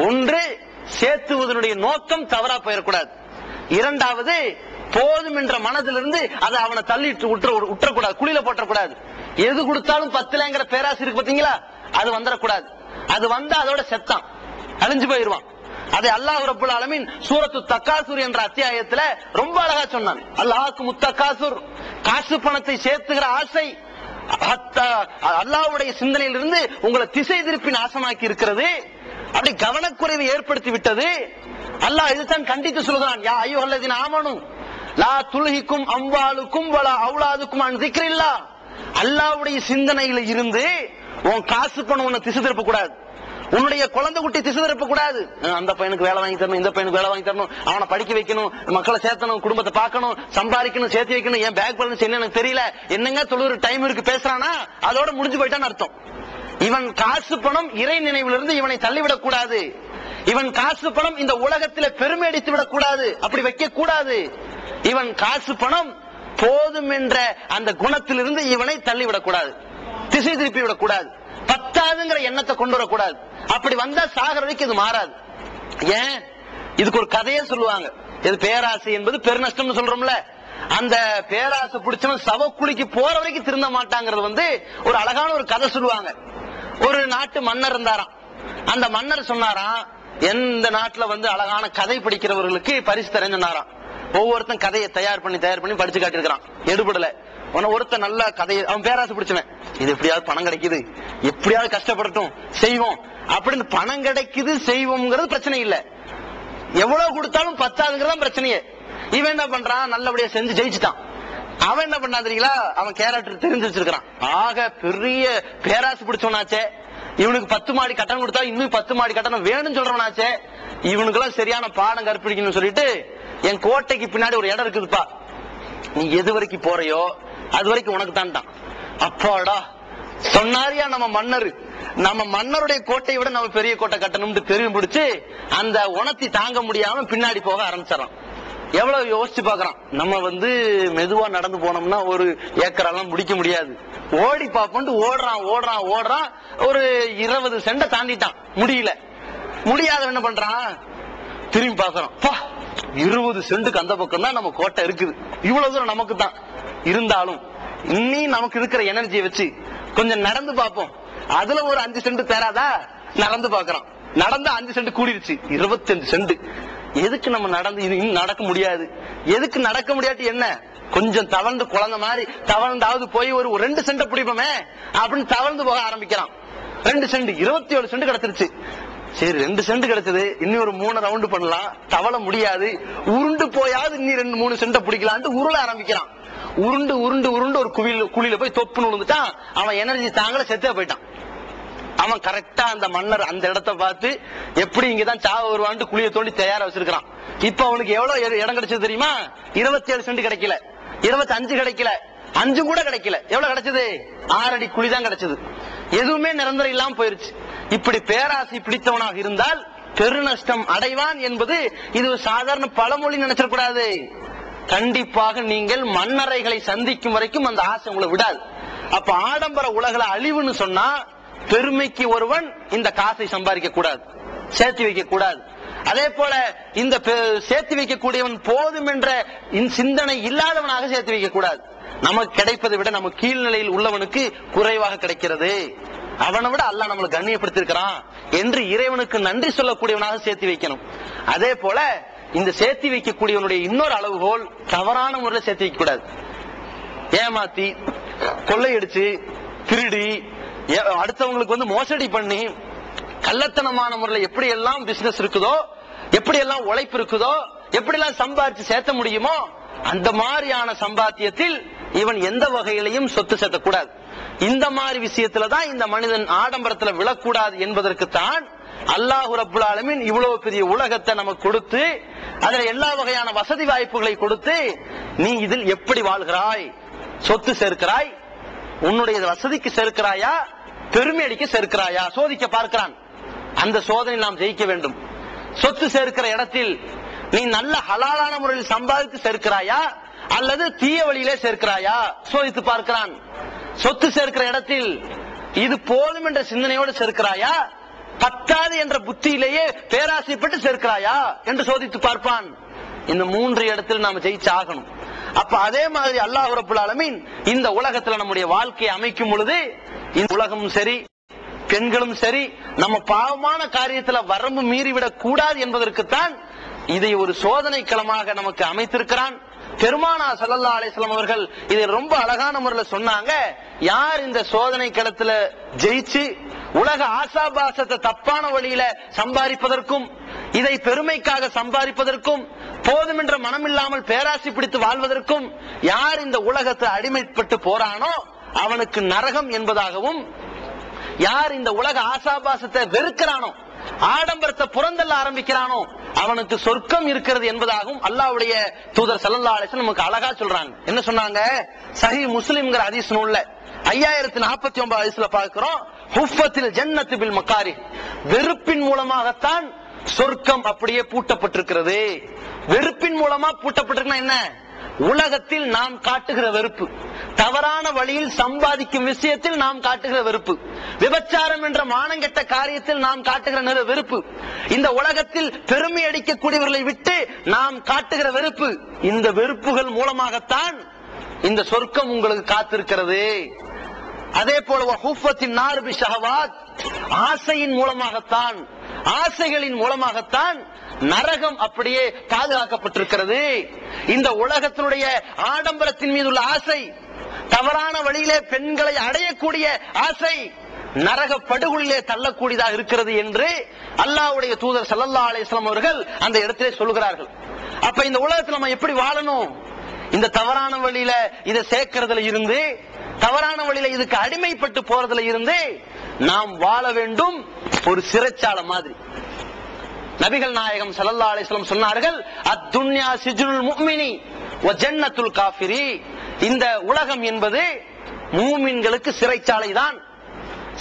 ஒன்று, சேர்த்துவதனுடைய நோக்கம் தவறா போயிடக்கூடாது. இரண்டாவது, போதும் என்ற மனதிலிருந்து அதை அவனை தள்ளிட்டு உற்றக்கூடாது, குழியில போட்டக்கூடாது. எது கொடுத்தாலும் 10லங்கிற பேராசை இருக்கு பாத்தீங்களா, அது வந்துடக்கூடாது. அது வந்தா அதோட செத்தான், அழிஞ்சு போயிருவான். அதை அல்லாஹ் ரப்புல் ஆலமீன் சூரத்து தக்காசுர் என்ற அத்தியாயத்துல ரொம்ப அழகா சொன்னான். அல்லாஹ்க்கு முத்தக்காசுர், காசு பணத்தை சேர்த்துகிற ஆசை அல்லாஹ்வுடைய சிந்தனையிலிருந்து உங்களை திசை திருப்பி நாசமாக்கி இருக்கிறது. அப்படி கவனக்குறைவை ஏற்படுத்தி விட்டது. அல்லாஹ் இதுதான் கண்டித்து சொல்கிறான். யா அய்யுஹல்லதீன ஆமனு லா துல்ஹிக்கும் அம்வாலுக்கும் வலா அவுலாதுக்கும் அன் ஸிக்ரில்லாஹ். அல்லாஹ்வுடைய சிந்தனையில இருந்து உன் காசு பணம் உன்னை திசை திருப்ப கூடாது, உன்னுடைய குழந்தை குட்டி திசை திருப்ப கூடாது. அந்த பையனுக்கு வேலை வாங்கி தரணும், இந்த பையனுக்கு வேலை வாங்கி தரணும், அவனை படிக்க வைக்கணும், மக்களை சேர்த்தணும், குடும்பத்தை பார்க்கணும், சம்பாதிக்கணும், சேர்த்து வைக்கணும், என் பேக் பேலன்ஸ் என்ன எனக்கு தெரியல, என்னங்க தொழுகிற டைம் இருக்கு பேசுறானா, அதோட முடிஞ்சு போயிட்டான்னு அர்த்தம். இவன் காசு பணம் இறை நினைவிலிருந்து இவனை தள்ளிவிடக் கூடாது. இவன் காசு பணம் இந்த உலகத்தில பெருமை அடித்து விடக் கூடாது, அப்படி வைக்க கூடாது. இவன் காசு பணம் போதும் என்ற அந்த குணத்திலிருந்து இவனை தள்ளிவிடக் கூடாது, திசை திருப்பி விடக்கூடாது, பத்தாதுங்கிற எண்ணத்தை கொண்டு வரக்கூடாது. அப்படி வந்தா சாகர வரைக்கும் இது மாறாது. ஏன், இதுக்கு ஒரு கதையே சொல்லுவாங்க. இது பேராசை என்பது பெருநஷ்டம் சொல்றோம்ல, அந்த பேராசை பிடிச்சவன் சவக்குழிக்கு போற வரைக்கும் திருந்த மாட்டாங்கிறது ஒரு அழகான ஒரு கதை சொல்லுவாங்க. ஒரு நாட்டு மன்னர் இருந்தாராம். அந்த மன்னர் சொன்னாராம், எந்த நாட்டுல அழகான கதை படிக்கிறவர்களுக்கு பரிசு தரேன்னு சொன்னாராம். ஒவ்வொருத்தன் கதையை தயார் பண்ணி படிச்சு காட்டிருக்கான், எடுபடல. ஒருத்தன் நல்ல கதையை, அவன் பேராசை பிடிச்சவன், இது எப்படியாவது பணம் கிடைக்குது, எப்படியாவது கஷ்டப்படட்டும் செய்வோம் அப்படின்னு. பணம் கிடைக்குது செய்வோம்ங்கிறது பிரச்சனை இல்ல, எவ்வளவு கொடுத்தாலும் பத்தாதுங்கிறதான் பிரச்சனையே. இவன் என்ன பண்றான், நல்லபடியா செஞ்சு ஜெயிச்சுட்டான். அவன் என்ன பண்ணா தெரியுங்களா, அவன் கேரக்டர் தெரிஞ்சு வச்சிருக்கான். ஆக பெரிய பேராசு பிடிச்சவனாச்சே, இவனுக்கு 10 மாடி கட்டணம் கொடுத்தா இன்னும் 10 மாடி கட்டணம் வேணும்னு சொல்றவனாச்சே, இவனுக்கு எல்லாம் சரியான பாடம் கற்பிக்கணும்னு சொல்லிட்டு, என் கோட்டைக்கு பின்னாடி ஒரு இடம் இருக்குதுப்பா, நீ எது வரைக்கும் போறையோ அது வரைக்கும் உனக்கு தான்டான். அப்பாடா சொன்னாரியா நம்ம மன்னர், நம்ம மன்னருடைய கோட்டையை விட நம்ம பெரிய கோட்டை கட்டணும்னு தெரியும் பிடிச்சு அந்த உணர்த்தி தாங்க முடியாம பின்னாடி போக ஆரம்பிச்சிடறான். எவ்வளவு யோசிச்சு பாக்குறான். நம்ம மெதுவா நடந்து போனோம்னா ஒரு ஏக்கரெல்லாம் முடிக்க முடியாது. ஓடி பாப்போம்னு ஓடுறான் ஓடுறான் ஓடுறான். ஒரு 20 சென்ட தாண்டிட்டான். முடியாத என்ன பண்றான், திரும்பி பாக்குறான். 20 சென்ட்டுக்கு அந்த பக்கம் தான் நம்ம கோட்டை இருக்குது. இவ்வளவு தூரம் நமக்கு தான் இருந்தாலும் இன்னி நமக்கு இருக்கிற எனர்ஜியை வச்சு கொஞ்சம் நடந்து பார்ப்போம், அதுல ஒரு 5 சென்ட் தேராதா. நடந்து பாக்குறான். நடந்த 5 சென்ட் கூடிருச்சு, 25 சென்ட். எதுக்கு நம்ம நடந்து நடக்க முடியாது, எதுக்கு நடக்க முடியாட்டி என்ன, கொஞ்சம் தவழ்ந்து குழந்தை மாதிரி தவழ்ந்தாவது போய் ஒரு 2 சென்ட் பிடிப்போமே அப்படின்னு தவழ்ந்து போக ஆரம்பிக்கிறான். 2 சென்ட் 27 சென்ட் கிடைச்சிருச்சு. சரி 2 சென்ட் கிடைச்சது, இன்னும் ஒரு 3 ரவுண்டு பண்ணலாம். தவள முடியாது, உருண்டு போயாவது இன்னும் 2-3 சென்ட பிடிக்கலான்ட்டு உருள ஆரம்பிக்கிறான். உருண்டு உருண்டு உருண்டு ஒரு குழியில போய் தொப்புன்னு விழுந்துட்டான். அவன் எனர்ஜி தாங்கல, செத்தே போயிட்டான். அவன் கரெக்டா அந்த மன்னர் அந்த இடத்தை பார்த்து எப்படி இங்கதான் சாவ வருவான்னு குழியை தோண்டி தயாரா வச்சிருக்கான். இப்ப அவனுக்கு எவ்வளவு இடம் கிடைச்சது தெரியுமா, 27 சென்ட் கிடைக்கல, 25 கிடைக்கல, 5 கூட கிடைக்கல. எவ்வளவு கிடைச்சது, 6 அடி குழி தான் கிடைச்சது. எதுவுமே நிரந்தரம் இல்லாம போயிருச்சு. இப்படி பேராசை பிடித்தவனாக இருந்தால் பெருநஷ்டம் அடைவான் என்பது இது ஒரு சாதாரண பழமொழி நினைச்சிடக்கூடாது. கண்டிப்பாக நீங்கள் மன்னரைகளை சந்திக்கும் வரைக்கும் அந்த ஆசை உங்களை விடாது. அப்ப ஆடம்பர உலகில அழிவுன்னு சொன்னா பெருமைக்கு ஒருவன் இந்த காசை சம்பாதிக்க கூடாது, சேர்த்து வைக்க கூடாது. அதே போல இந்த சேர்த்து வைக்கக்கூடியவன் போதும் என்ற சிந்தனை இல்லாதவனாக சேர்த்து வைக்க கூடாது. நமக்கு கிடைப்பதை விட நம்ம கீழ்நிலையில் உள்ளவனுக்கு குறைவாக கிடைக்கிறது, அவனை விட அல்லாஹ் நம்மளை கண்ணியப்படுத்திருக்கிறான் என்று இறைவனுக்கு நன்றி சொல்லக்கூடியவனாக சேர்த்து வைக்கணும். அதே போல இந்த சேர்த்து வைக்கக்கூடியவனுடைய இன்னொரு அளவுகோல் தவறான முறையில் சேர்த்து வைக்க கூடாது. ஏமாத்தி கொள்ளையடிச்சு திருடி அடுத்தவங்களுக்கு மோசடி பண்ணி கள்ளத்தனமான முறையில் எப்படி எல்லாம் பிசினஸ் இருக்குதோ, எப்படி எல்லாம் உழைப்பு இருக்குதோ, எப்படி எல்லாம் சம்பாதிச்சு சேர்த்த முடியுமோ அந்த மாதிரியான சம்பாத்தியத்தில் இவன் எந்த வகையிலையும் சொத்து சேர்த்தக்கூடாது. இந்த மாதிரி விஷயத்துலதான் இந்த மனிதன் ஆடம்பரத்துல விழக்கூடாது என்பதற்குத்தான் அல்லாஹ் ரப்புல் ஆலமீன் இவ்வளவு பெரிய உலகத்தை நமக்கு கொடுத்து அதுல எல்லா வகையான வசதி வாய்ப்புகளை கொடுத்து நீ இதில் எப்படி வாழ்கிறாய், சொத்து சேர்க்கிறாய், உன்னுடைய வசதிக்கு சேர்க்கிறாயா, பெருமை அடிக்க சேர்க்கிறாயா சோதிக்க பார்க்கிறான். அந்த சோதனை நாம் ஜெயிக்க வேண்டும். சொத்து சேர்க்கிற இடத்தில் நீ நல்ல ஹலாலான முறையில் சம்பாதித்து சேர்க்கிறாயா அல்லது தீய வழியிலே சேர்க்கிறாயா சோதித்து பார்க்கிறான். சொத்து சேர்க்கிற இடத்தில் இது போதும் என்ற சிந்தனையோடு சேர்க்கிறாயா, பத்தாது என்ற புத்தியிலேயே பேராசைப்பட்டு சேர்க்கிறாயா என்று சோதித்து பார்ப்பான். இந்த 3 இடத்தில் நாம ஜெயிச்சு ஆகணும். அப்ப அதே மாதிரி அல்லாஹ் ரப்புல் ஆலமீன் இந்த உலகத்துல நம்முடைய வாழ்க்கையை அமைக்கும் பொழுது இந்த உலகமும் சரி பெண்களும் சரி நம்ம பாவமான காரியத்துல வரம்பு மீறிவிடக் கூடாது என்பதற்குத்தான் இதை ஒரு சோதனை களமாக நமக்கு அமைத்திருக்கிறான். பெருமானார் ஸல்லல்லாஹு அலைஹி வஸல்லம் அவர்கள் இதை ரொம்ப அழகான முறையில் சொன்னாங்க. யார் இந்த சோதனை களத்துல ஜெயிச்சு உலக ஆசாபாசத்தை தப்பான வழியில சம்பாதிப்பதற்கும் இதை பெருமைக்காக சம்பாதிப்பதற்கும் போதும் என்ற மனம் இல்லாமல் பேராசி பிடித்து வாழ்வதற்கும் யார் இந்த உலகத்தை அடிமைப்பட்டு போறானோ அவனுக்கு நரகம் என்பதாகவும், யார் இந்த உலக ஆசாபாசத்தை வெறுக்கிறானோ ஆடம்பரத்தை புறந்தள்ள ஆரம்பிக்கிறானோ அவனுக்கு சொர்க்கம் இருக்கிறது என்பதாகவும் அல்லாஹ்வுடைய தூதர் ஸல்லல்லாஹு அலைஹி வஸல்லம் நமக்கு அழகா சொல்றாங்க. என்ன சொன்னாங்க, சஹீஹ் முஸ்லிம்ங்கற ஹதீஸ் நூல்ல 5049 ஹதீஸ்ல பார்க்கிறோம், ஹுஃபத்தில் ஜன்னத்து பில் மகாரி, வெறுப்பின் மூலமாகத்தான் சொர்க்கம் அப்படியே பூட்டப்பட்டிருக்கிறது. வெறுப்பின் மூலமா பூட்டப்பட்டிருக்குன்னா என்ன, உலகத்தில் நாம் காட்டுகிற வெறுப்பு, தவறான வழியில் சம்பாதிக்கும் விஷயத்தில் நாம் காட்டுகிற வெறுப்பு, விபச்சாரம் என்ற மானங்கெட்ட காரியத்தில் நாம் காட்டுகிற வெறுப்பு, இந்த உலகத்தில் பெருமை அடிக்கக்கூடியவர்களை விட்டு நாம் காட்டுகிற வெறுப்பு, இந்த வெறுப்புகள் மூலமாகத்தான் இந்த சொர்க்கம் உங்களுக்கு காத்திருக்கிறது. அதே போல ஹுஃபத்தின் நார் பி ஷஹவாத், ஆசையின் மூலமாகத்தான், ஆசைகளின் மூலமாகத்தான் நரகம் அப்படியே பாதுகாக்கப்பட்டிருக்கிறது. இந்த உலகத்தினுடைய ஆடம்பரத்தின் மீது உள்ள ஆசை, தவறான வழியிலே பெண்களை அடையக்கூடிய ஆசை, நரக படுகொலிலே தள்ளக்கூடியதாக இருக்கிறது என்று அல்லாஹ்வுடைய தூதர் ஸல்லல்லாஹு அலைஹி வஸல்லம் அவர்கள் அந்த இடத்திலே சொல்கிறார்கள். அப்ப இந்த உலகத்துல நம்ம எப்படி வாழணும்? இந்த தவறான வழியில இதை சேர்க்கிறதுல இருந்து, தவறான வழியில இதுக்கு அடிமைப்பட்டு போறதுல இருந்து நாம் வாழ வேண்டும். ஒரு சிறைச்சாலை மாதிரி நபிகள் நாயகம் ஸல்லல்லாஹு அலைஹி வஸல்லம் சொன்னார்கள், அத்துன்யா சிஜ்னுல் முஃமினி வ ஜன்னத்துல் காஃபிரி. இந்த உலகம் என்பது மூமின்களுக்கு சிறைச்சாலை தான்.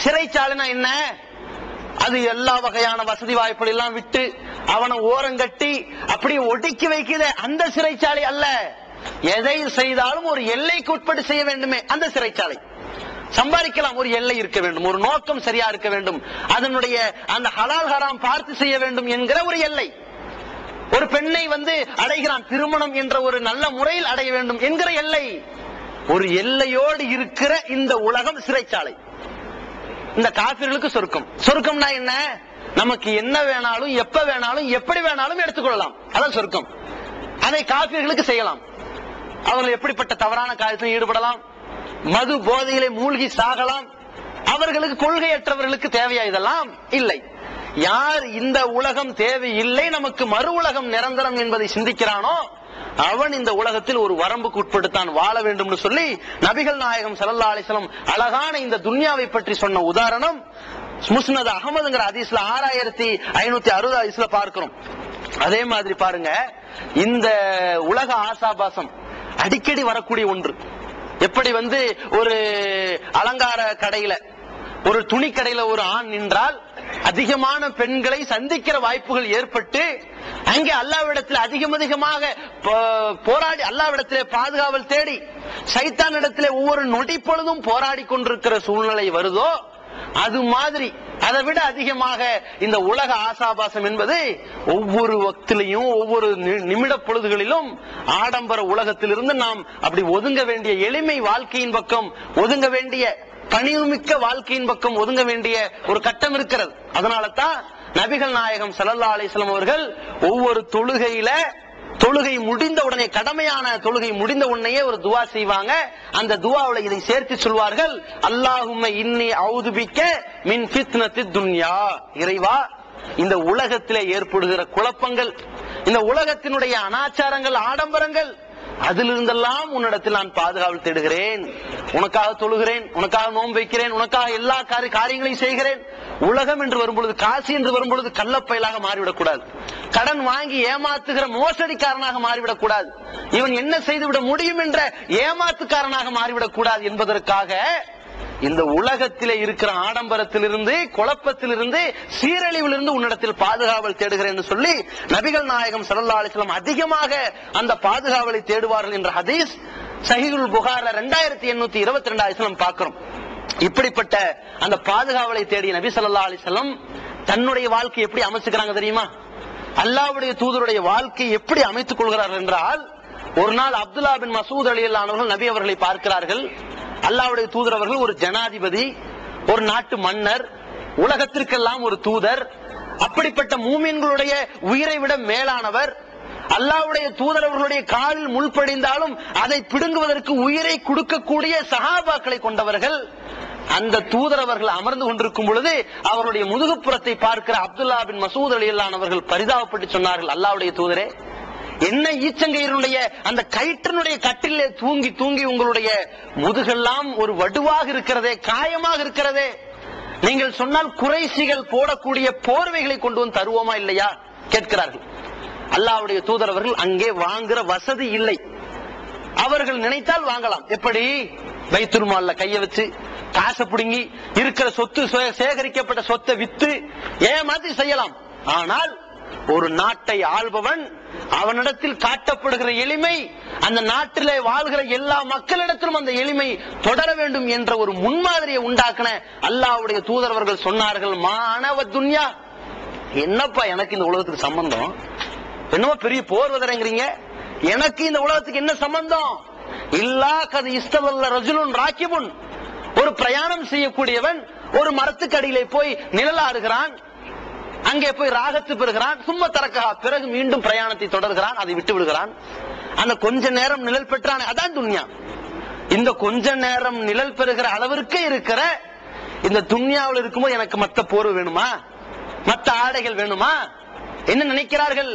சிறைச்சாலைனா என்ன? அது எல்லா வகையான வசதி வாய்ப்புகள் எல்லாம் விட்டு அவனை ஓரங்கட்டி அப்படியே ஒடுக்கி வைக்கிற அந்த சிறைச்சாலை அல்ல. எதை செய்தாலும் ஒரு எல்லைக்கு உட்பட்டு செய்ய வேண்டுமே அந்த சிறைச்சாலை. சம்பாதிக்கலாம், ஒரு எல்லை இருக்க வேண்டும், ஒரு நோக்கம் சரியா இருக்க வேண்டும், அதனுடைய அந்த ஹலால் ஹராம் பார்த்து செய்ய வேண்டும் என்கிற ஒரு எல்லை. ஒரு பெண்ணை அடைகிறான், திருமணம் என்ற ஒரு நல்ல முறையில் அடைய வேண்டும் என்கிற எல்லை. ஒரு எல்லையோடு இருக்கிற இந்த உலகம் சிறைச்சாலை. இந்த காபிர்களுக்கு சொர்க்கம். சொர்க்கம்னா என்ன? நமக்கு என்ன வேணாலும் எப்ப வேணாலும் எப்படி வேணாலும் எடுத்துக்கொள்ளலாம், அதான் சொர்க்கம். அதை காபிர்களுக்கு செய்யலாம். அவர்கள் எப்படிப்பட்ட தவறான காரியத்தில் ஈடுபடலாம், மது போதையிலே மூழ்கி சாகலாம். அவர்களுக்கு, கொள்கையற்றவர்களுக்கு தேவையா இதெல்லாம்? இல்லை. யார் இந்த உலகம் தேவையில்லை, நமக்கு மறு உலகம் நிரந்தரம் என்பதை சிந்திக்கிறானோ அவன் இந்த உலகத்தில் ஒரு வரம்புக்கு உட்படுத்தான் வாழ வேண்டும் சொல்லி நபிகள் நாயகம் ஸல்லல்லாஹு அலைஹி வஸல்லம் அழகான இந்த துன்யாவை பற்றி சொன்ன உதாரணம் முஸ்னத் அஹ்மதுங்கிற ஹதீஸ்ல 6560 ஹதீஸ்ல பார்க்கிறோம். அதே மாதிரி பாருங்க, இந்த உலக ஆசாபாசம் அடிக்கடி வரக்கூடிய ஒன்று. எப்படி ஒரு அலங்கார கடையில, ஒரு துணி கடையில ஒரு ஆண் நின்றால் அதிகமான பெண்களை சந்திக்கிற வாய்ப்புகள் ஏற்பட்டு அங்கே அல்லாஹ்விடத்தில் அதிகமாக போராடி அல்லாஹ்விடத்திலே பாதுகாவல் தேடி சைத்தான் இடத்திலே ஒவ்வொரு நொடி பொழுதும் போராடி கொண்டிருக்கிற சூழ்நிலை வருதோ, அது மாதிரி அதை விட அதிகமாக இந்த உலக ஆசாபாசம் என்பது ஒவ்வொரு வக்திலையும் ஒவ்வொரு நிமிட பொழுதுகளிலும் ஆடம்பர உலகத்திலிருந்து நாம் அப்படி ஒதுங்க வேண்டிய, எளிமை வாழ்க்கையின் பக்கம் ஒதுங்க வேண்டிய, பணிவுமிக்க வாழ்க்கையின் பக்கம் ஒதுங்க வேண்டிய ஒரு கட்டம் இருக்கிறது. அதனால தான் நபிகள் நாயகம் ஸல்லல்லாஹு அலைஹி வஸல்லம் அவர்கள் ஒவ்வொரு தொழுகை முடிந்த உடனே, கடமையான தொழுகை முடிந்த உடனேயே ஒரு துவா செய்வாங்க. அந்த துவாவுல இதை சேர்த்து சொல்வார்கள், அல்லாஹும்ம இன்னி அஊது பிக்க மின் ஃபித்னத்தித் துன்யா. இறைவா, இந்த உலகத்திலே ஏற்படுகிற குழப்பங்கள், இந்த உலகத்தினுடைய அனாச்சாரங்கள், ஆடம்பரங்கள், அதிலிருந்தெல்லாம் உன்னிடத்தில் நான் பாதுகாவல் தேடுகிறேன். உனக்காக தொழுகிறேன், உனக்காக நோன்பு வைக்கிறேன், உனக்காக எல்லா காரியங்களையும் செய்கிறேன். உலகம் என்று வரும்பொழுது, காசு என்று வரும்பொழுது கள்ளப்பயலாக மாறிவிடக் கூடாது. கடன் வாங்கி ஏமாத்துகிற மோசடிக்காரனாக மாறிவிடக் கூடாது. இவன் என்ன செய்துவிட முடியும் என்ற ஏமாத்துக்காரனாக மாறிவிடக் கூடாது என்பதற்காக இந்த உலகத்திலே இருக்கிற ஆடம்பரத்திலிருந்து, குழப்பத்திலிருந்து, சீரழிவிலிருந்து உன்னிடத்தில் பாதுகாவல் தேடுகிறேன் என்று சொல்லி நபிகள் நாயகம் ஸல்லல்லாஹு அலைஹி வஸல்லம் அதிகமாக அந்த பாதுகாவலை தேடுவார்கள் என்ற ஹதீஸ் சஹீஹுல் புகாரில 2822 ஹதீஸ்ல பார்க்கிறோம். இப்படிப்பட்ட அந்த பாதுகாவலை தேடிய நபி ஸல்லல்லாஹு அலைஹி வஸல்லம் தன்னுடைய வாழ்க்கை எப்படி அமைச்சுக்கிறாங்க தெரியுமா? அல்லாஹ்வுடைய தூதருடைய வாழ்க்கை எப்படி அமைத்துக் கொள்கிறார்கள் என்றால், ஒரு நாள் அப்துல்லா பின் மசூத் ரலியல்லாஹு அன்ஹு நபி அவர்களை பார்க்கிறார்கள். அல்லாஹ்வுடைய தூதர் அவர்கள் ஒரு ஜனாதிபதி, ஒரு நாட்டு மன்னர், உலகத்திற்கெல்லாம் ஒரு தூதர். அப்படிப்பட்ட மூமின்களுடைய உயிரை விட மேலானவர். அல்லாஹ்வுடைய தூதர் அவர்களுடைய காலில் முள் படிந்தாலும் அதை பிடுங்குவதற்கு உயிரை கொடுக்கக்கூடிய சஹாபாக்களை கொண்டவர்கள். அந்த தூதர் அவர்கள் அமர்ந்து கொண்டிருக்கும் பொழுது அவருடைய முதுகுப்புறத்தை பார்க்கிற அப்துல்லா பின் மசூத் ரலியல்லாஹு அவர்கள் பரிதாபப்பட்டு சொன்னார்கள், அல்லாஹ்வுடைய தூதரே, என்ன ஈச்சங்கையினுடைய அந்த கயிற்றினுடைய கட்டிலே தூங்கி தூங்கி உங்களுடைய முதுகெல்லாம் ஒரு வடுவாக இருக்கிறதே, காயமாக இருக்கிறதே. நீங்கள் சொன்னால் குறைசிகள் போடக்கூடிய போர்வைகளை கொண்டு வந்து தருவோமா இல்லையா கேட்கிறார்கள். அல்லாஹ்வுடைய தூதர் அவர்கள் அங்கே வாங்குற வசதி இல்லை. அவர்கள் நினைத்தால் வாங்கலாம். எப்படி? பைத்துல் மால்ல கைய வச்சு காசை பிடுங்கி இருக்கிற சொத்து, சேகரிக்கப்பட்ட சொத்தை வித்து ஏமாத்தி செய்யலாம். ஆனால் ஒரு நாட்டை ஆள்பவன், அவனிடத்தில் காட்டப்படுகிற எளிமை, அந்த நாட்டிலே வாழ்கிற எல்லா மக்களிடத்திலும் அந்த எளிமை தொடர வேண்டும் என்ற ஒரு முன்மாதிரியை உண்டாக்கின அல்லாஹ்வுடைய தூதரவர்கள் சொன்னார்கள், மானவ துன்யா, என்னப்பா எனக்கு இந்த உலகத்துக்கு சம்பந்தம்? என்னவோ பெரிய போர் வதறங்கிறீங்க, எனக்கு இந்த உலகத்துக்கு என்ன சம்பந்தம்? இல்லா கது இஸ்தவல்ல ரஜுலுன் ராக்கிபுன், ஒரு பிரயாணம் செய்யக்கூடியவன் ஒரு மரத்துக்கு அடியிலே போய் நிழலாடுகிறான், அங்கே போய் ராகத்து பெறுகிறான், சும்மா தரக்கா, பிறகு மீண்டும் பிரயாணத்தை தொடர்கிறான், அதை விட்டு விடுகிறான். அந்த கொஞ்ச நேரம் நிழல் பெற்றான், அதான் துன்யா. இந்த கொஞ்ச நேரம் நிழல் பெறுகிற அளவிற்கு இருக்கிற இந்த துன்யாவில் இருக்கும்போது எனக்கு மத்த போர்வை வேணுமா, மத்த ஆடைகள் வேணுமா? என்ன நினைக்கிறார்கள்?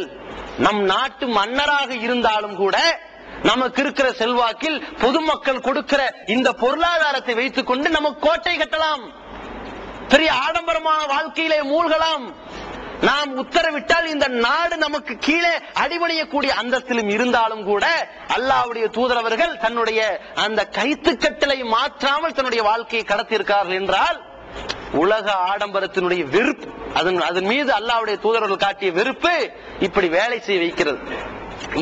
நம் நாட்டு மன்னராக இருந்தாலும் கூட நமக்கு இருக்கிற செல்வாக்கில் பொதுமக்கள் கொடுக்கிற இந்த பொருளாதாரத்தை வைத்துக் கொண்டு நமக்கு கோட்டை கட்டலாம், பெரிய ஆடம்பரமான வாழ்க்கையிலே மூழ்கலாம். நாம் உத்தரவிட்டால் இந்த நாடு நமக்கு கீழே அடிபணியக்கூடிய அந்தஸ்திலும் இருந்தாலும் கூட அல்லாஹ்வுடைய தூதர் அவர்கள் தன்னுடைய அந்த கைத்துக்கட்டளை மாற்றாமல் தன்னுடைய வாழ்க்கையை கடத்தியிருக்கிறார்கள் என்றால் உலக ஆடம்பரத்தினுடைய வெறுப்பு, அதன் மீது அல்லாஹ்வுடைய தூதர்கள் காட்டிய வெறுப்பு இப்படி வேலை செய்ய வைக்கிறது.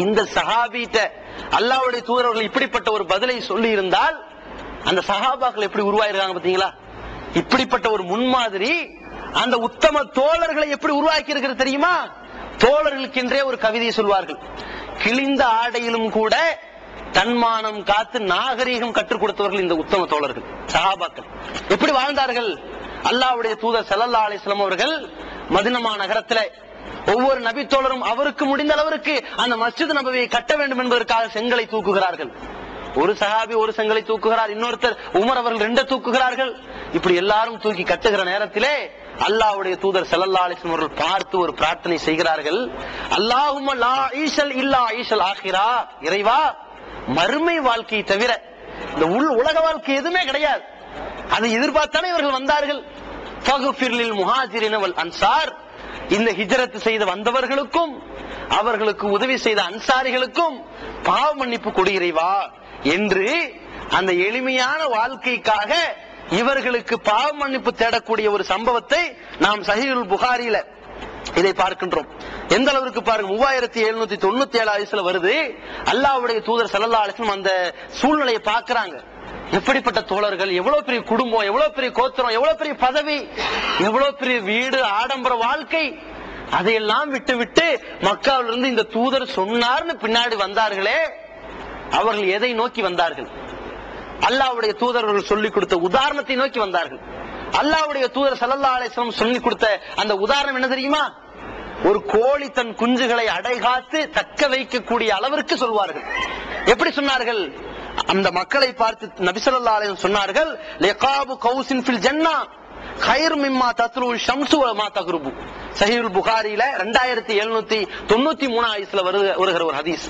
இந்த சஹாபிட்ட அல்லாஹ்வுடைய தூதர்கள் இப்படிப்பட்ட ஒரு பதிலை சொல்லி இருந்தால் அந்த சஹாபாக்கள் எப்படி உருவாயிருக்காங்க பாத்தீங்களா? இப்படிப்பட்ட ஒரு முன்மாதிரி அந்த உத்தம தோழர்களை எப்படி உருவாக்கி இருக்கிறது தெரியுமா? தோழர்களுக்கென்றே ஒரு கவிதையை சொல்வார்கள். கிழிந்த ஆடையிலும் கூட தன்மானம் காத்து நாகரீகம் கற்றுக் கொடுத்தவர்கள் இந்த உத்தம தோழர்கள் சஹாபாக்கள். எப்படி வாழ்ந்தார்கள்? அல்லாஹ்வுடைய தூதர் ஸல்லல்லாஹு அலைஹி வஸல்லம் அவர்கள் மதீனா நகரத்திலே ஒவ்வொரு நபி தோழரும் அவருக்கு முடிந்த அளவிற்கு அந்த மஸ்ஜித் நபவியை கட்ட வேண்டும் என்பதற்காக செங்கலை தூக்குகிறார்கள். ஒரு சஹாபி ஒரு செங்கலை தூக்குகிறார், இன்னொருத்தர் உமர் அவர்கள் 2 தூக்குகிறார்கள். இப்படி எல்லாரும் தூக்கி கட்டுகிற நேரத்திலே அல்லாஹ்வுடைய தூதர் ஸல்லல்லாஹு அலைஹி வஸல்லம் அவர்கள் பார்த்து ஒரு பிரார்த்தனை செய்கிறார்கள். அல்லாஹும்ம லா ஈஷல் இல்லா ஈஷல் ஆகிரா, இறைவா மறுமை வாழ்க்கையை தவிர இந்த உலக வாழ்க்கை எதுவுமே கிடையாது, அதை எதிர்பார்த்தானே இவர்கள் வந்தார்கள். ஃபக்ஃபிர் லில் முஹாஜிரின வல் அன்சார், இந்த ஹிஜ்ரத் செய்து வந்தவர்களுக்கும் அவர்களுக்கு உதவி செய்த அன்சாரிகளுக்கும் பாவ மன்னிப்பு கொடு இறைவா என்று அந்த எளிமையான வாழ்க்கைக்காக இவர்களுக்கு பாவ மன்னிப்பு தேடக்கூடிய ஒரு சம்பவத்தை நாம் சஹீஹுல் புகாரியில இதை பார்க்கின்றோம். எந்த அளவுக்கு பாருங்க, 3797 ஆயிசுல வருது. அல்லாஹ்வுடைய தூதர் ஸல்லல்லாஹு அலைஹி வஸல்லம் அந்த சூழ்நிலையை பார்க்கறாங்க. எப்படிப்பட்ட தோழர்கள், எவ்வளவு பெரிய குடும்பம், எவ்வளவு பெரிய கோத்திரம், எவ்வளவு பெரிய பதவி, எவ்வளவு பெரிய வீடு, ஆடம்பர வாழ்க்கை, அதையெல்லாம் விட்டு விட்டு மக்காவிலிருந்து இந்த தூதர் சொன்னார்னு பின்னாடி வந்தார்களே, அவர்கள் எதை நோக்கி வந்தார்கள்? அல்லாஹ்வுடைய தூதர்கள் சொல்லிக் கொடுத்த உதாரணத்தை நோக்கி வந்தார்கள். அல்லாஹ்வுடைய தூதர் ஸல்லல்லாஹு அலைஹி வஸல்லம் சொல்லிக் கொடுத்த அந்த உதாரணம் என்ன தெரியுமா? ஒரு கோழி தன் குஞ்சுகளை அடைகாத்து தக்க வைக்கக்கூடிய அளவிற்கு சொல்வார்கள். எப்படி சொன்னார்கள்? அந்த மக்களை பார்த்து நபி ஸல்லல்லாஹு அலைஹி வஸல்லம் சொன்னார்கள், லிகாபு கௌசின் ஃபில் ஜன்னah கைர் மிம்மா தத்லு ஷம்சு வ மா தக்ருபு. சஹீஹுல் புகாரியில 2793 ஆயிசுல வருகிற ஒரு ஹதீஸ்.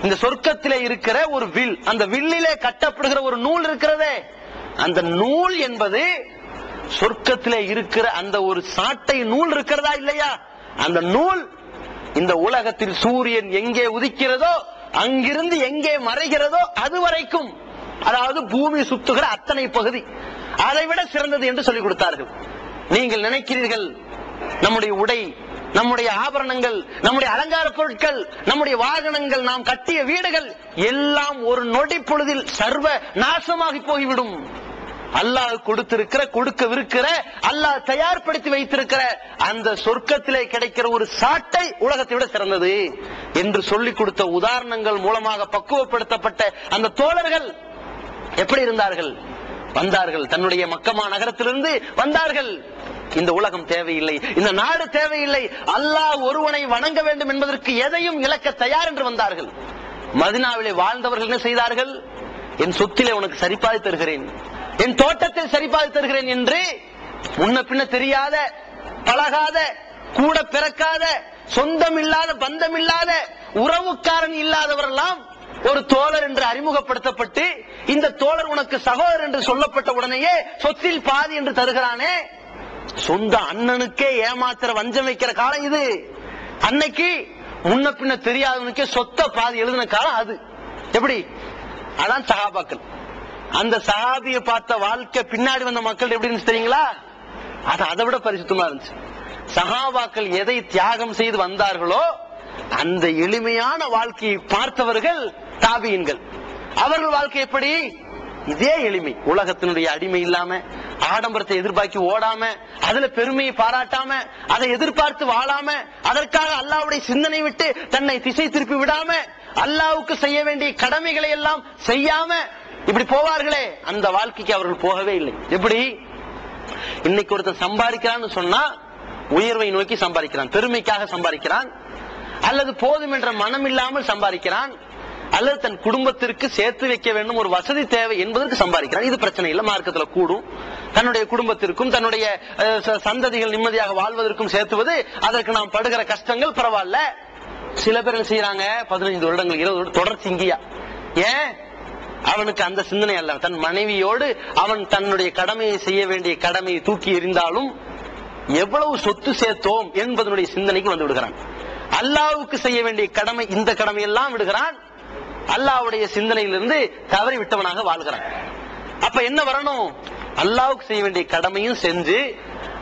இந்த சொர்க்கத்திலே இருக்கிற ஒரு வில், அந்த வில்லிலே கட்டப்படுகிற ஒரு நூல் இருக்கிறதே, அந்த நூல் என்பது சொர்க்கத்திலே இருக்கிற அந்த ஒரு சாட்டை நூல் இருக்கிறதா இல்லையா, அந்த நூல் இந்த உலகத்தில் சூரியன் எங்கே உதிக்கிறதோ அங்கிருந்து எங்கே மறைகிறதோ அது வரைக்கும், அதாவது பூமி சுத்துகிற அத்தனை பகுதி, அதை விட சிறந்தது என்று சொல்லிக் கொடுத்தார்கள். நீங்கள் நினைக்கிறீர்கள் நம்முடைய உடை, நம்முடைய ஆபரணங்கள், நம்முடைய அலங்கார பொருட்கள், நம்முடைய வாகனங்கள், நாம் கட்டிய வீடுகள் எல்லாம் ஒரு நொடி பொழுதில் சர்வ நாசமாகி போய்விடும். அல்லாஹ் கொடுத்திருக்கிற, கொடுக்கவிருக்கிற, அல்லாஹ் தயார்படுத்தி வைத்திருக்கிற அந்த சொர்க்கத்திலே கிடைக்கிற ஒரு சாட்டை உலகத்தை விட சிறந்தது என்று சொல்லிக் கொடுத்த உதாரணங்கள் மூலமாக பக்குவப்படுத்தப்பட்ட அந்த தோழர்கள் எப்படி இருந்தார்கள்? வந்தார்கள், தன்னுடைய மக்கமா நகரத்திலிருந்து வந்தார்கள். இந்த உலகம் தேவையில்லை, இந்த நாடு தேவையில்லை, அல்லாஹ் ஒருவனை வணங்க வேண்டும் என்பதற்கு எதையும் இழக்க தயார் என்று வந்தார்கள். மதீனாவிலே வாழ்ந்தவர்கள் என்ன செய்தார்கள்? என் சொத்திலே உனக்கு சரிபாதி தருகிறேன், என் தோட்டத்தில் சரிபாதி தருகிறேன் என்று முன்ன பின்ன தெரியாத, பழகாத, கூட பிறக்காத, சொந்தம் இல்லாத, பந்தம் இல்லாத, உறவுக்காரன் இல்லாதவரெல்லாம் ஒரு தோழர் என்று அறிமுகப்படுத்தப்பட்டு, இந்த தோழர் உனக்கு சகோதரர் என்று சொல்லப்பட்ட உடனேயே சொத்தில் பாதி என்று தருகிறானே, சொந்த அண்ணனுக்கே ஏமாத்திர வஞ்சம் வைக்கிற காலம் இது. அன்னைக்கு முன்ன பின்ன தெரியாதவனுக்கே சொத்த பாதி எழுதின காலம் அது. எப்படி? அதான் சஹாபாக்கள். அந்த சஹாபியை பார்த்த வாழ்க்கை பின்னாடி வந்த மக்கள் எப்படி இருந்துச்சு தெரியுங்களா? அது அதை விட பரிசுத்தமா இருந்துச்சு. சஹாபாக்கள் எதை தியாகம் செய்து வந்தார்களோ அந்த எளிமையான வாழ்க்கையை பார்த்தவர்கள் தாபியின்கள். அவர்கள் வாழ்க்கை எப்படி? இதே எளிமை, உலகத்தினுடைய அடிமை இல்லாம, ஆடம்பரத்தை எதிர்பார்க்கி ஓடாம, அதுல பெருமையை பாராட்டாம, அதை எதிர்பார்த்து வாழாம, அதற்காக அல்லாஹ்வுடைய சிந்தனை விட்டு தன்னை திசை திருப்பி விடாம, அல்லாஹ்வுக்கு செய்ய வேண்டிய கடமைகளை எல்லாம் செய்யாம இப்படி போவார்களே, அந்த வாழ்க்கைக்கு அவர்கள் போகவே இல்லை. எப்படி? இன்னைக்கு ஒருத்தன் சம்பாதிக்கிறான்னு சொன்னா உயர்வை நோக்கி சம்பாதிக்கிறான், பெருமைக்காக சம்பாதிக்கிறான், அல்லது போதும் என்ற மனம் இல்லாமல் சம்பாதிக்கிறான், அல்லது தன் குடும்பத்திற்கு சேர்த்து வைக்க வேண்டும், ஒரு வசதி தேவை என்பதற்கு சம்பாதிக்கிறான். இது பிரச்சனை இல்லை, மார்க்கத்துல கூடும். தன்னுடைய குடும்பத்திற்கும் தன்னுடைய சந்ததிகள் நிம்மதியாக வாழ்வதற்கும் சேர்த்துவது, அதற்கு நாம் படுகிற கஷ்டங்கள் பரவாயில்ல. சில பேர் என்ன செய்யறாங்க, 15 வருடங்கள் 20 வருடம் தொடர்ச்சி இங்கேயா. ஏன்? அவனுக்கு அந்த சிந்தனை அல்ல. தன் மனைவியோடு அவன் தன்னுடைய கடமையை செய்ய வேண்டிய கடமையை தூக்கி எறிந்தாலும் எவ்வளவு சொத்து சேர்த்தோம் என்பதனுடைய சிந்தனைக்கு வந்து விடுகிறான். அல்லாஹ்வுக்கு செய்ய வேண்டிய கடமை, இந்த கடமையெல்லாம் விடுகிறான். அல்லாஹ்வுடைய சிந்தனையிலிருந்து தவறி விட்டவனாக வாழ்கிறான். அப்ப என்ன வரணும்? அல்லாஹ்வுக்கு செய்ய வேண்டிய கடமையும் செஞ்சு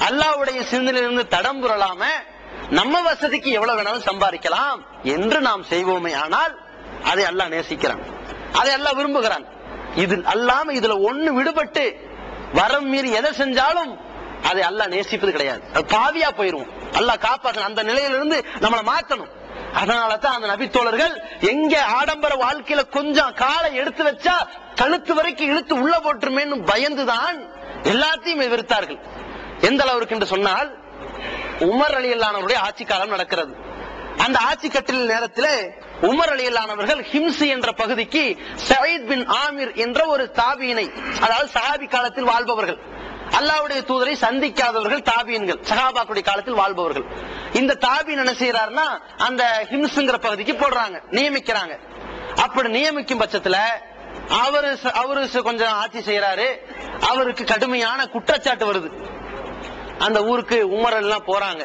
அல்லாஹ்வுடைய சிந்தனையிலிருந்து தடம் புரளாம நம்ம வசதிக்கு எவ்வளவு வேணாலும் சம்பாதிக்கலாம் என்று நாம் செய்வோமே ஆனால் அதை அல்லாஹ் நேசிக்கிறான், அதை அல்லாஹ் விரும்புகிறான். இது அல்லாம இதுல ஒண்ணு விடுபட்டு வரம் மீறி எதை செஞ்சாலும் அதை அல்லாஹ் நேசிப்பது கிடையாது. அது பாவியா போயிருவோம். அல்லாஹ் காப்பாற்றணும், அந்த நிலையிலிருந்து நம்மளை மாற்றணும். அதனாலதான் அந்த நபித்தோழர்கள் எங்க ஆடம்பர வாழ்க்கையில கொஞ்சம் காலை எடுத்து வச்சா கழுத்து வரைக்கும் இழுத்து உள்ள போட்டுருமேன்னு பயந்துதான் எல்லாத்தையும் வெறுத்தார்கள். எந்த அளவுக்கு என்று சொன்னால், உமர் ரலியல்லாஹு ஆட்சி காலம் நடக்கிறது. அந்த ஆட்சி கட்டில் நேரத்தில் உமர் ரலியல்லாஹு ஹிம்ஸ் என்ற பகுதிக்கு சயீத் பின் ஆமிர் என்ற ஒரு தாபீனை, அதாவது சஹாபி காலத்தில் வாழ்பவர்கள், அல்லாஹ்வுடைய தூதரை சந்திக்காதவர்கள், தாபீன்கள், சஹாபாக்களுடைய காலத்தில் வாழ்பவர்கள். இந்த தாபீன் என்ன செய்யறாருன்னா, அந்த ஹிம்ஸ்ங்கிற பகுதிக்கு போடுறாங்க, நியமிக்கிறாங்க. அப்படி நியமிக்கும் பட்சத்துல அவரு கொஞ்சம் ஆட்சி செய்யறாரு. அவருக்கு கடுமையான குற்றச்சாட்டு வருது. அந்த ஊருக்கு உமர் எல்லாம் போறாங்க.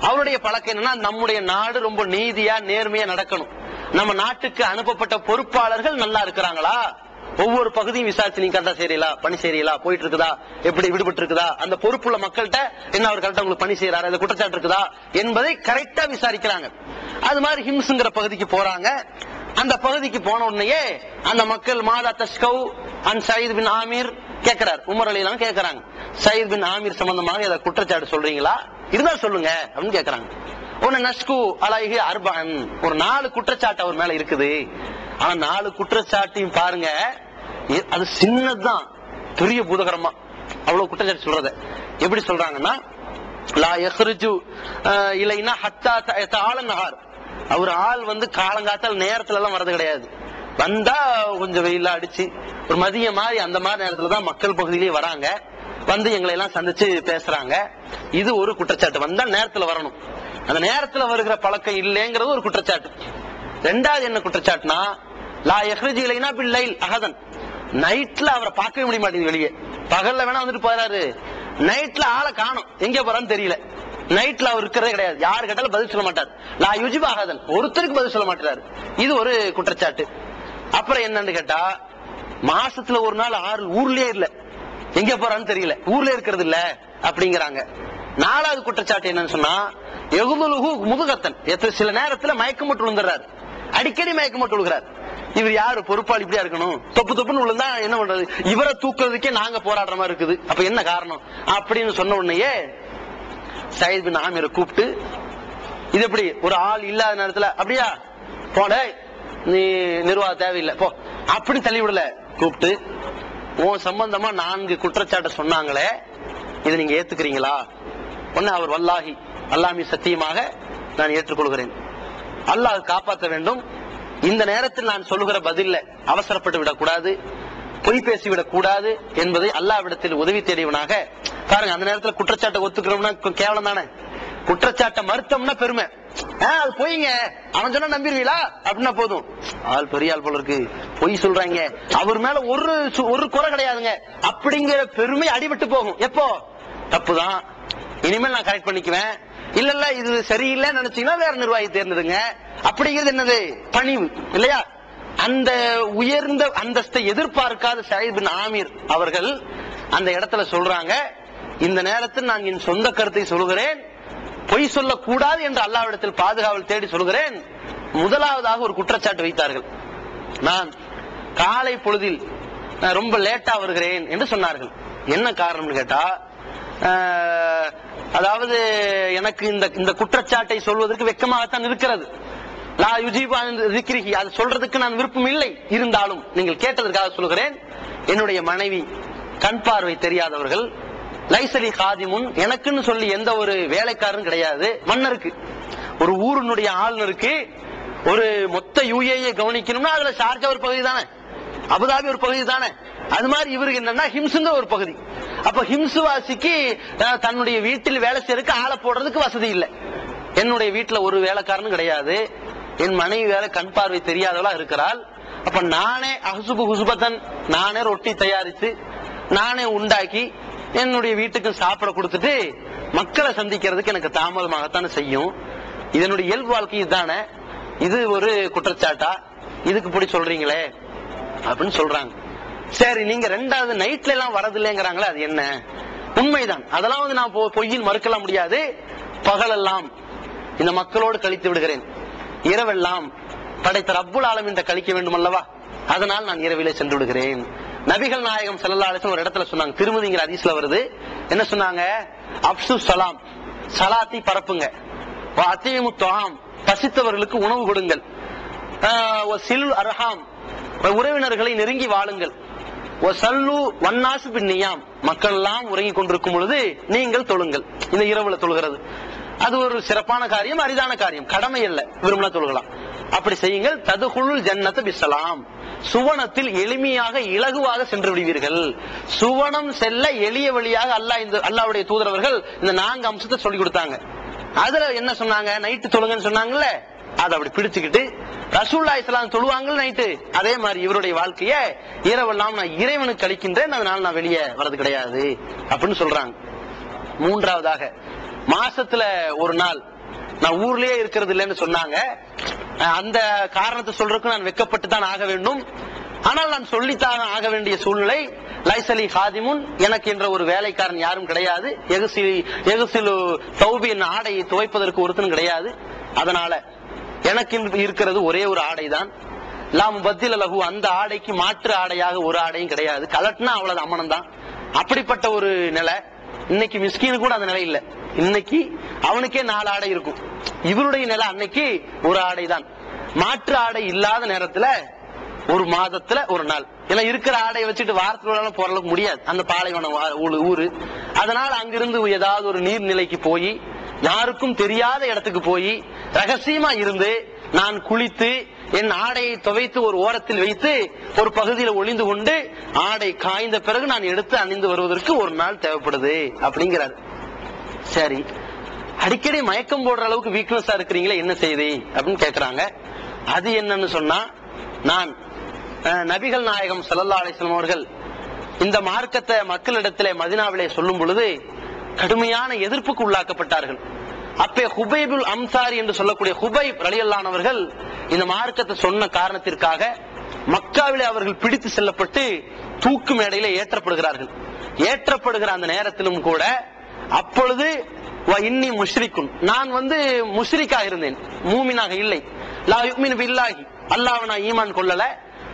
அவருடைய பழக்கம் என்னன்னா, நம்முடைய நாடு ரொம்ப நீதியா நேர்மையா நடக்கணும். நம்ம நாட்டுக்கு அனுப்பப்பட்ட பொறுப்பாளர்கள் நல்லா இருக்கிறாங்களா, ஒவ்வொரு பகுதியும் விசாரிச்சு நீங்க கரெக்டா செய்யறீங்களா, பணி செய்யறீங்களா, போயிட்டு இருக்குதா, எப்படி விடுபட்டு இருக்குதா, அந்த பொறுப்புள்ள மக்கள்கிட்ட என்ன அவர் கரெக்டா உங்களுக்கு பணி செய்யறாரு, அந்த குற்றச்சாட்டு இருக்குதா என்பதை கரெக்டா விசாரிக்கிறாங்க. அது மாதிரி ஹிம்ஸ்ங்கிற பகுதிக்கு போறாங்க. அந்த பகுதிக்கு போன உடனேயே அந்த மக்கள் மாதா தஷ்கவ் அன் சயீத் பின் ஆமீர் கேட்கிறார், உமர் ரலியல்லாஹு கேட்கறாங்க, சயீத் பின் ஆமீர் சம்பந்தமாக ஏதாவது குற்றச்சாட்டு சொல்றீங்களா, இருந்தா சொல்லுங்க அப்படின்னு கேட்கறாங்க. ஒன்னு நஷ்கு அலைஹி அர்பஅன், ஒரு 4 குற்றச்சாட்டு அவர் மேல இருக்குது. ஆனா 4 குற்றச்சாட்டையும் பாருங்க, அது சின்னதுதான், பெரிய பூதகரமா அவ்வளவு குற்றச்சாட்டு சொல்றத எப்படி சொல்றாங்கன்னா, லா யஹ்ருஜு இலைனா ஹத்தா தஆல நஹார், அவர் ஆள் வந்து காலங்காத்தால் நேரத்துல எல்லாம் வரது கிடையாது. வந்தா கொஞ்சம் வெயில அடிச்சு ஒரு மதிய மாதிரி அந்த மாதிரி நேரத்துலதான் மக்கள் பகுதியிலேயே வராங்க, வந்து எங்களை எல்லாம் சந்திச்சு பேசுறாங்க. இது ஒரு குற்றச்சாட்டு. வந்தா நேரத்துல வரணும், அந்த நேரத்துல வருகிற பழக்கம் இல்லைங்கிறது ஒரு குற்றச்சாட்டு. ரெண்டாவது என்ன குற்றச்சாட்டுனா, லா யஹ்ருஜு இலைனா பில்லைல் அஹதன், நைட்ல அவரை பார்க்கவே முடிய மாட்டேங்குது. வெளியே பகல்ல வேணா வந்துட்டு போறாரு, நைட்ல ஆளை காணும், எங்க போறான்னு தெரியல. நைட்ல அவர் இருக்கிறதே கிடையாது, யாரு கேட்டாலும் பதில் சொல்ல மாட்டார். லா யுஜிபு அஹதன், ஒருத்தருக்கு பதில் சொல்ல மாட்டாரு. இது ஒரு குற்றச்சாட்டு. அப்புறம் என்னன்னு கேட்டா, மாசத்துல ஒரு நாள் ஊர்லயே இல்ல, எங்க போறான்னு தெரியல, ஊர்ல இருக்கிறது இல்ல அப்படிங்கிறாங்க. 4வது குற்றச்சாட்டு என்னன்னு சொன்னா, எகுதுலுஹு முதுகத்தன், சில நேரத்துல மயக்கமட்டு விழுந்துறாரு, அடிக்கடி மயக்கமட்டு விழுகிறார். இவர் யாரு பொறுப்பாளி, இப்படியா இருக்கணும், தொப்பு தொப்புன்னு விழுந்தா என்ன பண்றது, இவரை தூக்குறதுக்கே நாங்க போராடுற மாதிரி இருக்குது, அப்ப என்ன காரணம் அப்படின்னு சொன்ன உடனேயே சயீத் பின் ஆமீரை கூப்பிட்டு, இது எப்படி ஒரு ஆள் இல்லாத நேரத்துல அப்படியா போட, நீ நிர்வாக தேவையில்லை போ அப்படி தள்ளி விடல, கூப்பிட்டு உன் சம்பந்தமா 4 குற்றச்சாட்டை சொன்னாங்களே, இதை நீங்க ஏத்துக்கிறீங்களா? ஒன்னு அவர் வல்லாஹி, அல்லாஹ் மீது சத்தியமாக நான் ஏற்றுக்கொள்கிறேன், அல்லாஹ் காப்பாற்ற வேண்டும், இந்த நேரத்தில் நான் சொல்லுகிற பதில்ல அவசரப்பட்டு விடக்கூடாது, பொய் பேசிவிடக் கூடாது என்பதை அல்லாஹ்விடத்தில் உதவி தேடியவனாக. பாருங்க, அந்த நேரத்தில் குற்றச்சாட்டை ஒத்துக்கிறோம்னா கேவலம் தானே, குற்றச்சாட்டை மறுத்தோம்னா பெருமை. அது பொய்ங்க, அவன் சொன்னா நம்பிடுவீங்களா அப்படின்னா போதும், ஆள் பெரிய ஆள் போல இருக்கு, பொய் சொல்றாங்க, அவர் மேல ஒரு குறை கிடையாதுங்க அப்படிங்கிற பெருமை அடிபட்டு போகும். எப்போ தப்புதான், இனிமேல் நான் கரெக்ட் பண்ணிக்குவேன், இல்ல இது சரியில்லைன்னு நினைச்சீங்கன்னா வேற நிர்வாகி தேர்ந்ததுங்க அப்படிங்கிறது என்னது, பணிவு இல்லையா? அந்த உயர்ந்த அந்தஸ்தை எதிர்பார்க்காத சயீத் பின் ஆமீர் அவர்கள் அந்த இடத்துல சொல்றாங்க, இந்த நேரத்தில் நான் என் சொந்த கருத்தை சொல்கிறேன், பொய் சொல்லக்கூடாது என்று அல்லாஹ்விடத்தில் பாதுகாவல் தேடி சொல்கிறேன். முதலாவதாக ஒரு குற்றச்சாட்டு வைத்தார்கள், நான் காலை பொழுதில் ரொம்ப லேட்டா வருகிறேன் என்று சொன்னார்கள். என்ன காரணம்னு கேட்டா, அதாவது எனக்கு இந்த குற்றச்சாட்டை சொல்வதற்கு வெட்கமாகத்தான் இருக்கிறது. லா யுஜீபு ذிக்ரிஹி, அது சொல்றதுக்கு நான் விருப்பம் இல்லை, இருந்தாலும் நீங்கள் கேட்டதற்காக சொல்கிறேன். என்னுடைய மனைவி கண் பார்வை தெரியாதவர்கள், லைசலி காதிமுன், எனக்குன்னு சொல்லி எந்த ஒரு வேலைக்காரரும் கிடையாது. மன்னருக்கு, ஒரு ஊரினுடைய ஆளுநருக்கு ஒரு மொத்த யுஏஇ கவனிக்கணும்னா அதுல ஷார்ஜா ஒரு பகுதி தானே, அபுதாபி ஒரு பகுதி தானே. அது மாதிரி இவருக்கு என்னன்னா ஹிம்ஸுங்கிற ஒரு பகுதி. அப்ப ஹிம்ஸ் வாசிக்கு தன்னுடைய வீட்டில் வேலை செய்யறதுக்கு ஆளை போடுறதுக்கு வசதி இல்லை. என்னுடைய வீட்டுல ஒரு வேலைக்காரனும் கிடையாது, என் மனைவி வேலை கண் பார்வை தெரியாதவளா இருக்கிறாள். அப்ப நானே அஹ்சுபு ஹுசுபத்தன், நானே ரொட்டி தயாரித்து நானே உண்டாக்கி என்னுடைய வீட்டுக்கு சாப்பிட கொடுத்துட்டு மக்களை சந்திக்கிறதுக்கு எனக்கு தாமதமாகத்தானே செய்யும். இதனுடைய இயல்பு வாழ்க்கை இதுதானே, இது ஒரு குற்றச்சாட்டா, இதுக்கு இப்படி சொல்றீங்களே அப்படின்னு சொல்றாங்க. சரி, நீங்க ரெண்டாவது நைட்ல எல்லாம் வரது இல்லைங்கிறாங்களே, அது என்ன? உண்மைதான், அதெல்லாம் வந்து நான் பொய்யில் மறுக்கலாம் முடியாது. பகலெல்லாம் இந்த மக்களோடு கழித்து விடுகிறேன், இரவெல்லாம் படைத்த ரப்புல் ஆலமீன் கழிக்க வேண்டும் அல்லவா, அதனால் நான் இரவிலே சென்று விடுகிறேன். நபிகள் நாயகம் ஸல்லல்லாஹு அலைஹி வஸல்லம் ஒரு இடத்துல சொன்னாங்க, திருமதிங்கிற ஹதீஸ்ல வருது, என்ன சொன்னாங்க? அப்சு சலாம், சலாத்தி பரப்புங்க, வஅதீமு துஆம், பசித்தவர்களுக்கு உணவு கொடுங்கள், வஸில் அர்ஹாம், உறவினர்களை நெருங்கி வாழுங்கள், வஸல்லு வன்னாசு பின்னியாம், மக்கள் எல்லாம் உறங்கிக் கொண்டிருக்கும் பொழுது நீங்கள் தொழுங்கள். இந்த இரவுல தொழுகிறது அது ஒரு சிறப்பான காரியம், அரிதான காரியம், கடமை அல்ல, விரும்பினா தொழுகலாம். அப்படி செய்யுங்கள். ததுகுலுல் ஜன்னத பிஸ்ஸலாம், சுவனத்தில் எளிமையாக இலகுவாக சென்று விடுவீர்கள். சுவனம் செல்ல எளிய வழியாக அல்லாஹ்வுடைய தூதரவர்கள் இந்த 4 அம்சத்தை சொல்லி கொடுத்தாங்க. அதுல என்ன சொன்னாங்க? நைட்டு தொழுங்கன்னு சொன்னாங்கல்ல, அதை அப்படி பிடிச்சுக்கிட்டு ரசூலுல்லாஹி ஸல்லல்லாஹு அலைஹி வஸல்லம் தொழுவாங்க நைட்டு, அதே மாதிரி இவருடைய வாழ்க்கைய இரவெல்லாம் நான் இறைவனுக்கு கழிக்கின்றேன், அதனால நான் வெளியே வரது கிடையாது அப்படின்னு சொல்றாங்க. மூன்றாவதாக, மாசத்துல ஒரு நாள் நான் ஊர்லயே இருக்கிறது இல்லைன்னு சொன்னாங்க. அந்த காரணத்தை சொல்றதுக்கு நான் வெக்கப்பட்டு தான் ஆக வேண்டும். ஆனால் நான் சொல்லித்தான் ஆக வேண்டிய சூழ்நிலை. லைசலி ஹாதிமுன், எனக்கு என்ற ஒரு வேலைக்காரன் யாரும் கிடையாது. எகுசிலு தௌபி என்ற ஆடையை துவைப்பதற்கு ஒருத்தனும் கிடையாது. அதனால எனக்கு இருக்கிறது ஒரே ஒரு ஆடை தான். லாம் பத்தில லகு, அந்த ஆடைக்கு மாற்று ஆடையாக ஒரு ஆடையும் கிடையாது. கலட்டினா அவ்வளவு அம்மனம் தான். அப்படிப்பட்ட ஒரு நிலை. இன்னைக்கு மிஸ்கீனு கூட அந்த நிலை இல்லை. இன்னைக்கு அவனுக்கே 4 ஆடை இருக்கும். இவருடைய நிலை அன்னைக்கு ஒரு ஆடை தான். மாற்று ஆடை இல்லாத நேரத்துல ஒரு மாதத்துல ஒரு நாள், ஏன்னா இருக்கிற ஆடையை வச்சுட்டு வாரத்துல போறதுக்கு முடியாது, அந்த பாலைவன ஊரு. அதனால அங்கிருந்து ஏதாவது ஒரு நீர்நிலைக்கு போய், யாருக்கும் தெரியாத இடத்துக்கு போய் ரகசியமா இருந்து நான் குளித்து என் ஆடையை துவைத்து ஒரு ஓரத்தில் வைத்து ஒரு பகுதியில ஒளிந்து கொண்டு ஆடை காய்ந்த பிறகு நான் எடுத்து அணிந்து வருவதற்கு ஒரு நாள் தேவைப்படுது அப்படிங்கிறார். சரி, அடிக்கடி மயக்கம் போடுற அளவுக்கு வீக்னஸா இருக்கிறீங்களே, என்ன செய்தி அப்படின்னு கேக்குறாங்க. அது என்னன்னு சொன்னா, நான் நபிகள் நாயகம் ஸல்லல்லாஹு அலைஹி வஸல்லம் அவர்கள் இந்த மார்க்கத்தை மக்களிடத்திலே மதீனாவிலே சொல்லும் பொழுது கடுமையான எதிர்ப்புக்கு உள்ளாக்கப்பட்டார்கள். அப்பே ஹுபைபுல் அம்சாரி என்று சொல்லக்கூடிய ஹுபைப் ரலியல்லாஹு அன்ஹு அவர்கள் இந்த மார்க்கத்தை சொன்ன காரணத்திற்காக மக்காவிலே அவர்கள் பிடித்து செல்லப்பட்டு தூக்கு மேடையிலே ஏற்றப்படுகிறார்கள். ஏற்றப்படுகிற அந்த நேரத்திலும் கூட, அப்பொழுது இன்னி முஷ்ரிக்குன், நான் முஷ்ரிக்காக இருந்தேன், மூமினாக இல்லை. லா யுமினு பில்லாஹி, அல்லாஹ்வை நான் ஈமான் கொள்ளல,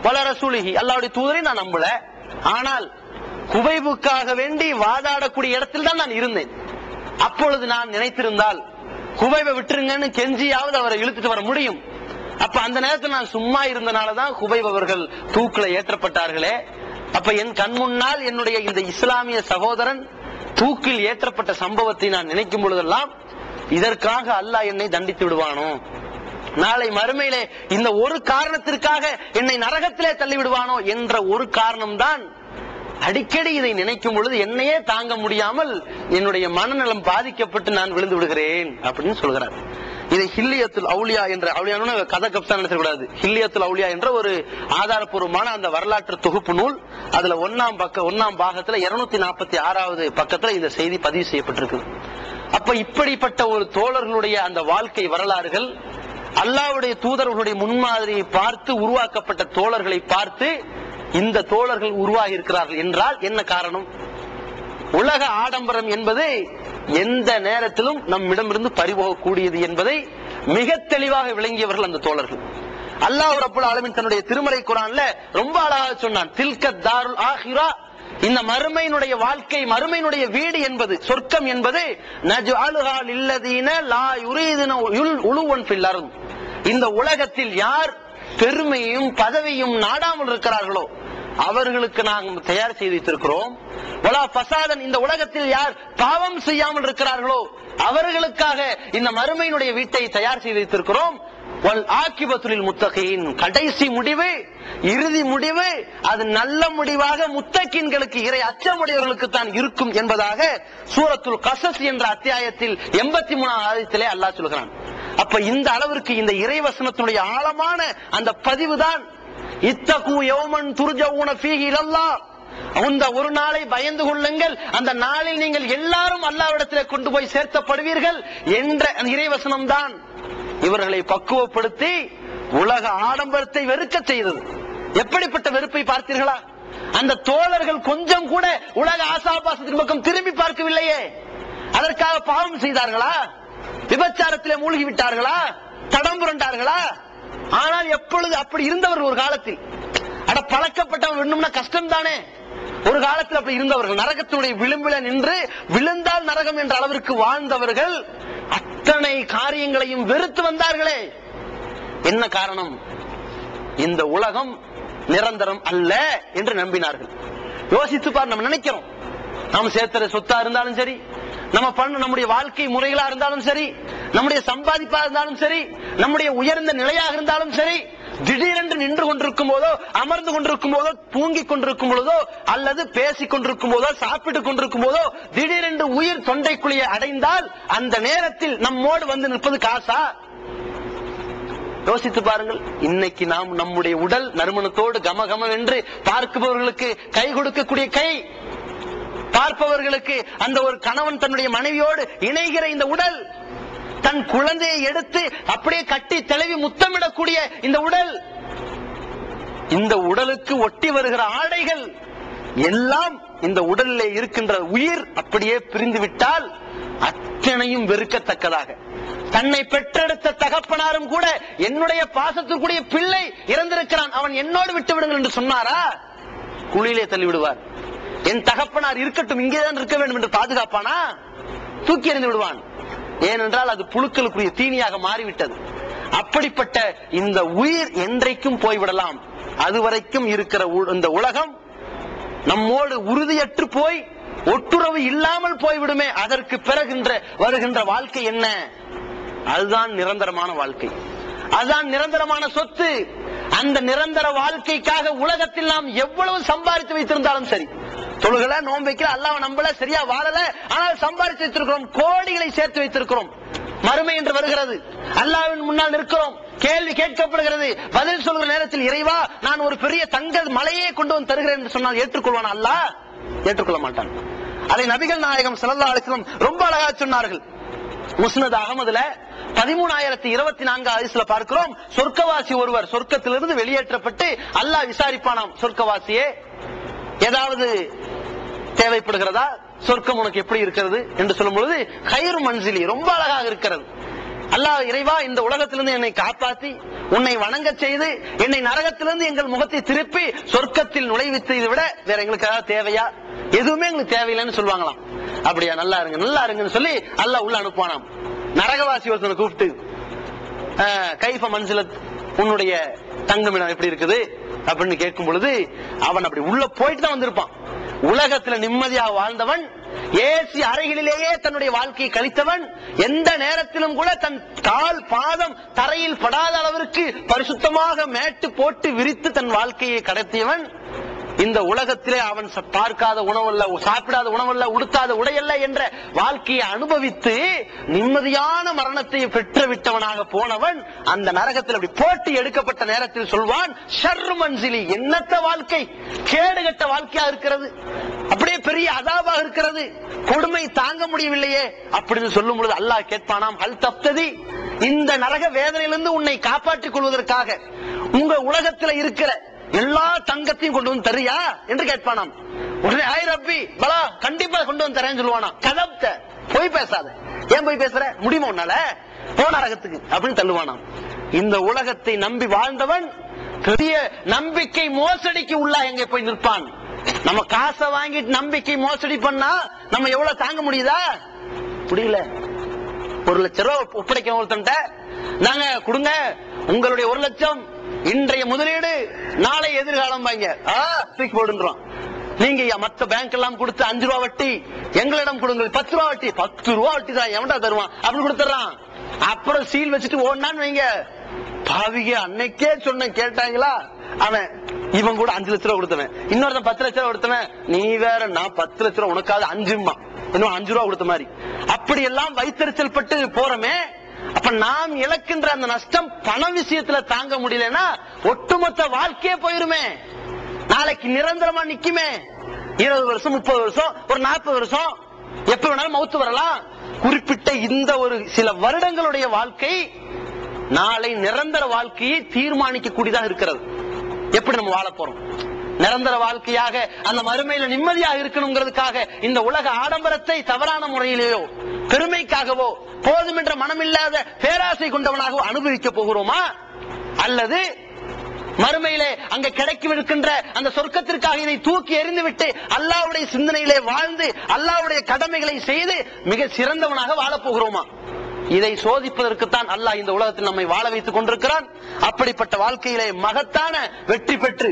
வல ரசூலிஹி, அல்லாஹ்வுடைய தூதரை நான் நம்பல. ஆனால் ஹுபைபுக்காக வேண்டி வாதாடக்கூடிய இடத்தில் தான் நான் இருந்தேன். அப்பொழுது நான் நினைத்திருந்தால் ஹுபைபை விட்டுருங்கன்னு கெஞ்சியாவது அவரை இழுத்துட்டு வர முடியும். அப்ப அந்த நேரத்தில் நான் சும்மா இருந்தனாலதான் ஹுபைப் அவர்கள் தூக்குல ஏற்றப்பட்டார்களே. அப்ப என் கண் முன்னால் என்னுடைய இந்த இஸ்லாமிய சகோதரன் தூக்கில் ஏற்றப்பட்ட சம்பவத்தை நான் நினைக்கும் பொழுதெல்லாம் இதற்காக அல்லாஹ் என்னை தண்டித்து விடுவானோ, நாளை மறுமையிலே இந்த ஒரு காரணத்திற்காக என்னை நரகத்திலே தள்ளி விடுவானோ என்ற ஒரு காரணம்தான். அடிக்கடி இதை நினைக்கும் பொழுது என்னையே தாங்க முடியாமல் என்னுடைய மனநலம் பாதிக்கப்பட்டு நான் விழுந்து விடுகிறேன் அப்படின்னு சொல்கிறார். இதை ஹில்லியத்துல் அவுலியா என்ற, அவுலியானு கதை கப்சா நினைச்சக்கூடாது, ஹில்லியத்துல் அவுலியா என்ற ஒரு ஆதாரப்பூர்வமான அந்த வரலாற்று தொகுப்பு நூல். அதுல 1ஆம் பாகத்துல 246வது பக்கத்துல இந்த செய்தி பதிவு செய்யப்பட்டிருக்கு. அப்ப இப்படிப்பட்ட ஒரு தோழர்களுடைய அந்த வாழ்க்கை வரலாறுகள், அல்லாஹ்வுடைய தூதர்களுடைய முன்மாதிரியை பார்த்து உருவாக்கப்பட்ட தோழர்களை பார்த்து இந்த தோழர்கள் உருவாகி இருக்கிறார்கள் என்றால் என்ன காரணம்? உலக ஆடம்பரம் என்பது எந்த நேரத்திலும் நம்மிடமிருந்து பறிபோகக்கூடியது என்பதை மிக தெளிவாக விளங்கியவர்கள் அந்த தோழர்கள். அல்லாஹ் ரப்புல் ஆலமீன் தன்னுடைய திருமறை குர்ஆன்ல ரொம்ப அழகாக சொன்னான், தில்க தாருல் ஆஹிரா, இந்த மறுமையினுடைய வாழ்க்கை, மறுமையினுடைய வீடு என்பது, சொர்க்கம் என்பது, நஜ்அலுஹா லில்லதீன லா யுரீதுன உலுவன் ஃபில் அர்த், இந்த உலகத்தில் யார் பெருமையும் பதவியும் நாடாமல் இருக்கிறார்களோ அவர்களுக்கு நாங்கள் தயார் செய்து வைத்திருக்கிறோம். வலா ஃபசாதன், இந்த உலகத்தில் யார் பாவம் செய்யாமல் இருக்கிறார்களோ அவர்களுக்காக இந்த மறுமையினுடைய வீட்டை தயார் செய்து வைத்திருக்கிறோம். வல் ஆகிபத்துல் முத்தகீன், கடைசி முடிவு, இறுதி முடிவு அது நல்ல முடிவாக முத்தகீன்களுக்கு, இறை அச்சமுடையவர்களுக்கு தான் இருக்கும் என்பதாக சூரத்துல் கஸஸ் என்ற அத்தியாயத்தில் 83ஆம் ஆயத்திலே அல்லாஹ் சொல்கிறான். அப்ப இந்த அளவிற்கு இந்த இறைவசனத்தினுடைய ஆழமான அந்த பதிவுதான் இத்தகு யௌமன் துர்ஜஊன ஃபீஹி இலல்லாஹ், அந்த ஒரு நாளை பயந்து கொள்ளுங்கள், அந்த நாளில் நீங்கள் எல்லாரும் அல்லாஹ்விடத்திலே கொண்டு போய் சேர்க்கப்படுவீர்கள் என்ற இறைவசனம் தான் இவர்களை பக்குவப்படுத்தி உலக ஆடம்பரத்தை வெறுக்க செய்தது. எப்படிப்பட்ட வெறுப்பை பார்த்தீர்களா? அந்த தோழர்கள் கொஞ்சம் கூட உலக ஆசாபாசத்தின் பக்கம் திரும்பி பார்க்கவில்லையே. அதற்காக பாவம் செய்தார்களா? விபச்சாரத்திலே மூழ்கி விட்டார்களா? தடம் புரண்டார்களா? ஆனால் எப்பொழுது அப்படி இருந்தவர்கள் ஒரு காலத்தில், அட பழக்கப்பட்டவன் வேணும்னா கஷ்டம் தானே, ஒரு காலத்தில் அப்படி இருந்தவர்கள், நரகத்தினுடைய விளிம்பில நின்று விழுந்தால் நரகம் என்ற அளவிற்கு வாழ்ந்தவர்கள் அத்தனை காரியங்களையும் வெறுத்து வந்தார்களே. என்ன காரணம்? இந்த உலகம் நிரந்தரம் அல்ல என்று நம்பினார்கள். யோசித்து பார், நம்ம நினைக்கிறோம், நாம் சேர்த்துற சொத்தா இருந்தாலும் சரி, நம்ம பண்ண நம்முடைய வாழ்க்கை முறைகளா இருந்தாலும் சரி, நம்முடைய சம்பாதிப்பா இருந்தாலும் சரி, நம்முடைய உயர்ந்த நிலையாக இருந்தாலும் சரி, திடீரென்று நின்று கொண்டிருக்கும் போதோ, அமர்ந்து கொண்டிருக்கும் போதோ, தூங்கிக் கொண்டிருக்கும் பொழுதோ, அல்லது பேசிக் கொண்டிருக்கும் போதோ, சாப்பிட்டுக் கொண்டிருக்கும் போதோ திடீரென்று உயிர் தொண்டைக்குழியை அடைந்தால் அந்த நேரத்தில் நம்மோடு வந்து நிற்பது காசா? யோசித்து பாருங்கள். இன்னைக்கு நாம் நம்முடைய உடல் நறுமணத்தோடு கமகமம் என்று பார்ப்பவர்களுக்கு கை கொடுக்கக்கூடிய கை, பார்ப்பவர்களுக்கு அந்த ஒரு கணவன் தன்னுடைய மனைவியோடு இணைகிற இந்த உடல், தன் குழந்தையை எடுத்து அப்படியே கட்டி தழுவி முத்தமிடக்கூடிய இந்த உடல், இந்த உடலுக்கு ஒட்டி வருகிற ஆடைகள் எல்லாம், இந்த உடலிலே இருக்கின்ற உயிர் அப்படியே பிரிந்து விட்டால் அத்தனையும் வெறுக்கத்தக்கதாக, தன்னை பெற்றெடுத்த தகப்பனாரும் கூட என்னுடைய பாசத்திற்குரிய பிள்ளை இறந்திருக்கிறான், அவன் என்னோடு விட்டு விடுங்கள் என்று சொன்னாரா? குழியிலே தள்ளி விடுவார். என் தகப்பனார் இருக்கட்டும், இங்கேதான் இருக்க வேண்டும் என்று பாதுகாப்பானா? தூக்கி எறிந்து விடுவான். ஏனென்றால் அது புழுக்களுக்குரிய தீனியாக மாறிவிட்டது. அப்படிப்பட்ட இந்த உயிர் என்றைக்கும் போய்விடலாம். அதுவரைக்கும் இருக்கிற இந்த உலகம் நம்மோடு உறுதியற்று போய் ஒட்டுறவு இல்லாமல் போய்விடுமே. அதற்கு வருகின்ற வாழ்க்கை என்ன? அதுதான் நிரந்தரமான வாழ்க்கை, அதுதான் நிரந்தரமான சொத்து. அந்த நிரந்தர வாழ்க்கைக்காக உலகத்தில் நாம் எவ்வளவு சம்பாதித்து வைத்திருந்தாலும் சரி, தொழுகல, நோன்பு, அல்லாஹ்வை நம்பல, சரியா வாழல, ஆனால் சம்பாதித்து வைத்திருக்கிறோம், கோடிகளை சேர்த்து வைத்திருக்கிறோம். மறுமை என்று வருகிறது, அல்லாஹ்வின் முன்னால் நிற்கிறோம், கேள்வி கேட்கப்படுகிறது, பதில் சொல்கிற நேரத்தில் இறைவா நான் ஒரு பெரிய தங்க மலையே கொண்டு வந்து தருகிறேன் என்று சொன்னால் ஏற்றுக்கொள்வான்? அல்லாஹ் ஏற்றுக்கொள்ள மாட்டான். அதை நபிகள் நாயகம் ஸல்லல்லாஹு அலைஹி வஸல்லம் ரொம்ப அழகா சொன்னார்கள். முஸ்னத் அஹமதுல 13024 ஹதீஸ்ல பார்க்கிறோம், சொர்க்கவாசி ஒருவர் சொர்க்கத்திலிருந்து வெளியேற்றப்பட்டு அல்லாஹ் விசாரிப்பானாம், சொர்க்கவாசியே ஏதாவது தேவைப்படுகிறதா, சொர்க்கம் உனக்கு எப்படி இருக்கிறது என்று சொல்லும் பொழுது, கைரு மன்சிலி, ரொம்ப அழகாக இருக்கிறது. அல்லாஹ் இறைவா இந்த உலகத்திலிருந்து என்னை காப்பாற்றி உன்னை வணங்க செய்து என்னை நரகத்திலிருந்து எங்கள் முகத்தை திருப்பி சொர்க்கத்தில் நுழைவித்ததை விட வேற எங்களுக்கு ஏதாவது தேவையா? எதுவுமே எங்களுக்கு தேவையில்லைன்னு சொல்லுவாங்களாம். அப்படியா, நல்லா இருங்க நல்லா இருங்கன்னு சொல்லி அல்லாஹ் உள்ள அனுப்புவானாம். நரகவாசி ஒருத்தனை கூப்பிட்டு, கைஃப மன்சிலத், உன்னுடைய தங்கமிடம் எப்படி இருக்குது அப்படின்னு கேட்கும் பொழுது அவன் அப்படி உள்ள போயிட்டு தான் வந்திருப்பான். உலகத்துல நிம்மதியாக வாழ்ந்தவன், ஏசி அறைகளிலேயே தன்னுடைய வாழ்க்கையை கழித்தவன், எந்த நேரத்திலும் கூட தன் கால் பாதம் தரையில் படாத அளவிற்கு பரிசுத்தமாக மேட்டு போட்டு விரித்து தன் வாழ்க்கையை கடத்தியவன், இந்த உலகத்திலே அவன் பார்க்காத உணவல்ல, சாப்பிடாத உணவல்ல, உடுத்தாத உடையல்ல என்ற வாழ்க்கையை அனுபவித்து நிம்மதியான மரணத்தை பெற்று விட்டவனாக போனவன் அந்த நரகத்தில் அப்படி போட்டு எடுக்கப்பட்ட நேரத்தில் சொல்வான், ஷர்ரு மன்சிலி, என்னத்த வாழ்க்கை, கேடுகட்ட வாழ்க்கையா இருக்கிறது, அப்படியே பெரிய அதாபாக இருக்கிறது, கொடுமை தாங்க முடியவில்லையே அப்படின்னு சொல்லும் பொழுது அல்லாஹ் கேட்பானாம், அல் தப்ததி, இந்த நரக வேதனையிலிருந்து உன்னை காப்பாற்றிக் கொள்வதற்காக உங்க உலகத்துல இருக்கிற எல்லா தங்கத்தையும் கொண்டு வந்து தரியா என்று கேட்பானாம். உடனே ஆய் ரப்பி பலா, கண்டிப்பா கொண்டு வந்து தரேன்னு சொல்லுவானா. கதப்த, போய் பேசாத, ஏன் போய் பேசுற, முடியுமா உன்னால, போன நரகத்துக்கு அப்படின்னு தள்ளுவானாம். இந்த உலகத்தை நம்பி வாழ்ந்தவன் பெரிய நம்பிக்கை மோசடிக்கு உள்ளா எங்க போய் நிற்பான். நம்ம காசை வாங்கிட்டு நம்பிக்கை மோசடி பண்ணா நம்ம எவ்வளவு தாங்க முடியுதா? முடியல. 1 லட்சம் ரூபாய் ஒப்படைக்க ஒருத்தன்ட்ட, நாங்க கொடுங்க உங்களுடைய 1 லட்சம் இன்றைய முதலீடு நாளை எதிர்காலம் வாங்க தூக்கி போடுன்றோம். நீங்க மத்த பேங்க் எல்லாம் கொடுத்து 5 ரூபா வட்டி, எங்களிடம் கொடுங்க 10 ரூபா வட்டி, 10 ரூபா வட்டி தான் எவன்டா தருவான் அப்படின்னு கொடுத்துறான். அப்புறம் சீல் வச்சுட்டு ஓடனான்னு வைங்க, பாவிக அன்னைக்கே சொன்ன கேட்டாங்களா? அவன் இவன் கூட 5 லட்சம் ரூபாய் கொடுத்தவன், இன்னொருத்தன் 10 லட்சம் ரூபாய் கொடுத்தவன், நீ வேற நான் 10 லட்சம் ரூபாய் உனக்காவது 5மா இன்னும் 5 ரூபாய் கொடுத்த மாதிரி அப்படி எல்லாம் வைத்தறிச்சல் பட்டு போறமே. அப்ப நாம் இழக்கின்ற அந்த நஷ்டம் பண விஷயத்துல தாங்க முடியலன்னா ஒட்டுமொத்த வாழ்க்கையே போயிருமே. நாளைக்கு நிரந்தரமா நிக்குமே. 20 வருஷம் 30 வருஷம் ஒரு 40 வருஷம் எப்ப வேணாலும் மௌத்து வரலாம். குறிப்பிட்ட இந்த ஒரு சில வருடங்களுடைய வாழ்க்கை நாளை நிரந்தர வாழ்க்கையை தீர்மானிக்க கூடியதாக இருக்கிறது. எப்படி நம்ம வாழ போறோம்? நிரந்தர வாழ்க்கையாக அந்த மறுமையில நிம்மதியாக இருக்கணுங்கிறதுக்காக இந்த உலக ஆடம்பரத்தை தவறான முறையிலேயோ பெருமைக்காகவோ போதும் என்ற மனமில்லாத பேராசை கொண்டவனாகவோ அனுபவிக்க போகிறோமா? அல்லது மறுமையிலே அங்க கிடைக்கின்ற அந்த சொர்க்கத்திற்காக இதை தூக்கி எறிந்துவிட்டு அல்லாஹ்வுடைய சிந்தனையிலே வாழ்ந்து அல்லாஹ்வுடைய கடமைகளை செய்து மிக சிறந்தவனாக வாழப் போகிறோமா? இதை சோதிப்பதற்குத்தான் அல்லாஹ் இந்த உலகத்தில் நம்மை வாழ வைத்துக் கொண்டிருக்கிறான். அப்படிப்பட்ட வாழ்க்கையிலே மகத்தான வெற்றி பெற்று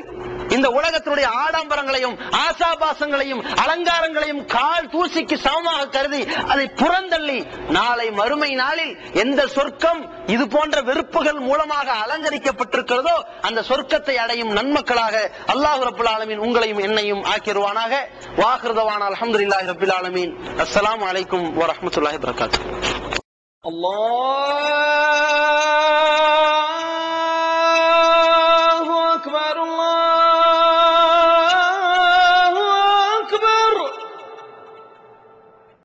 இந்த உலகத்தினுடைய ஆடம்பரங்களையும் ஆசாபாசங்களையும் அலங்காரங்களையும் கால் தூசிக்கு சமமாக கருதி அதை புறந்தள்ளி நாளை மறுமை நாளில் எந்த சொர்க்கம் இது போன்ற வெறுப்புகள் மூலமாக அலங்கரிக்கப்பட்டிருக்கிறதோ அந்த சொர்க்கத்தை அடையும் நன்மக்களாக அல்லாஹ் ரப்பல் ஆலமீன் உங்களையும் என்னையும் ஆக்கிடுவானாக. வாஹிருதவான அல்ஹம்துலில்லாஹி ரப்பில் ஆலமீன். அஸ்ஸலாமு அலைக்கும் வரஹ்மத்துல்லாஹி வபரகாத்துஹு. அல்லாஹ்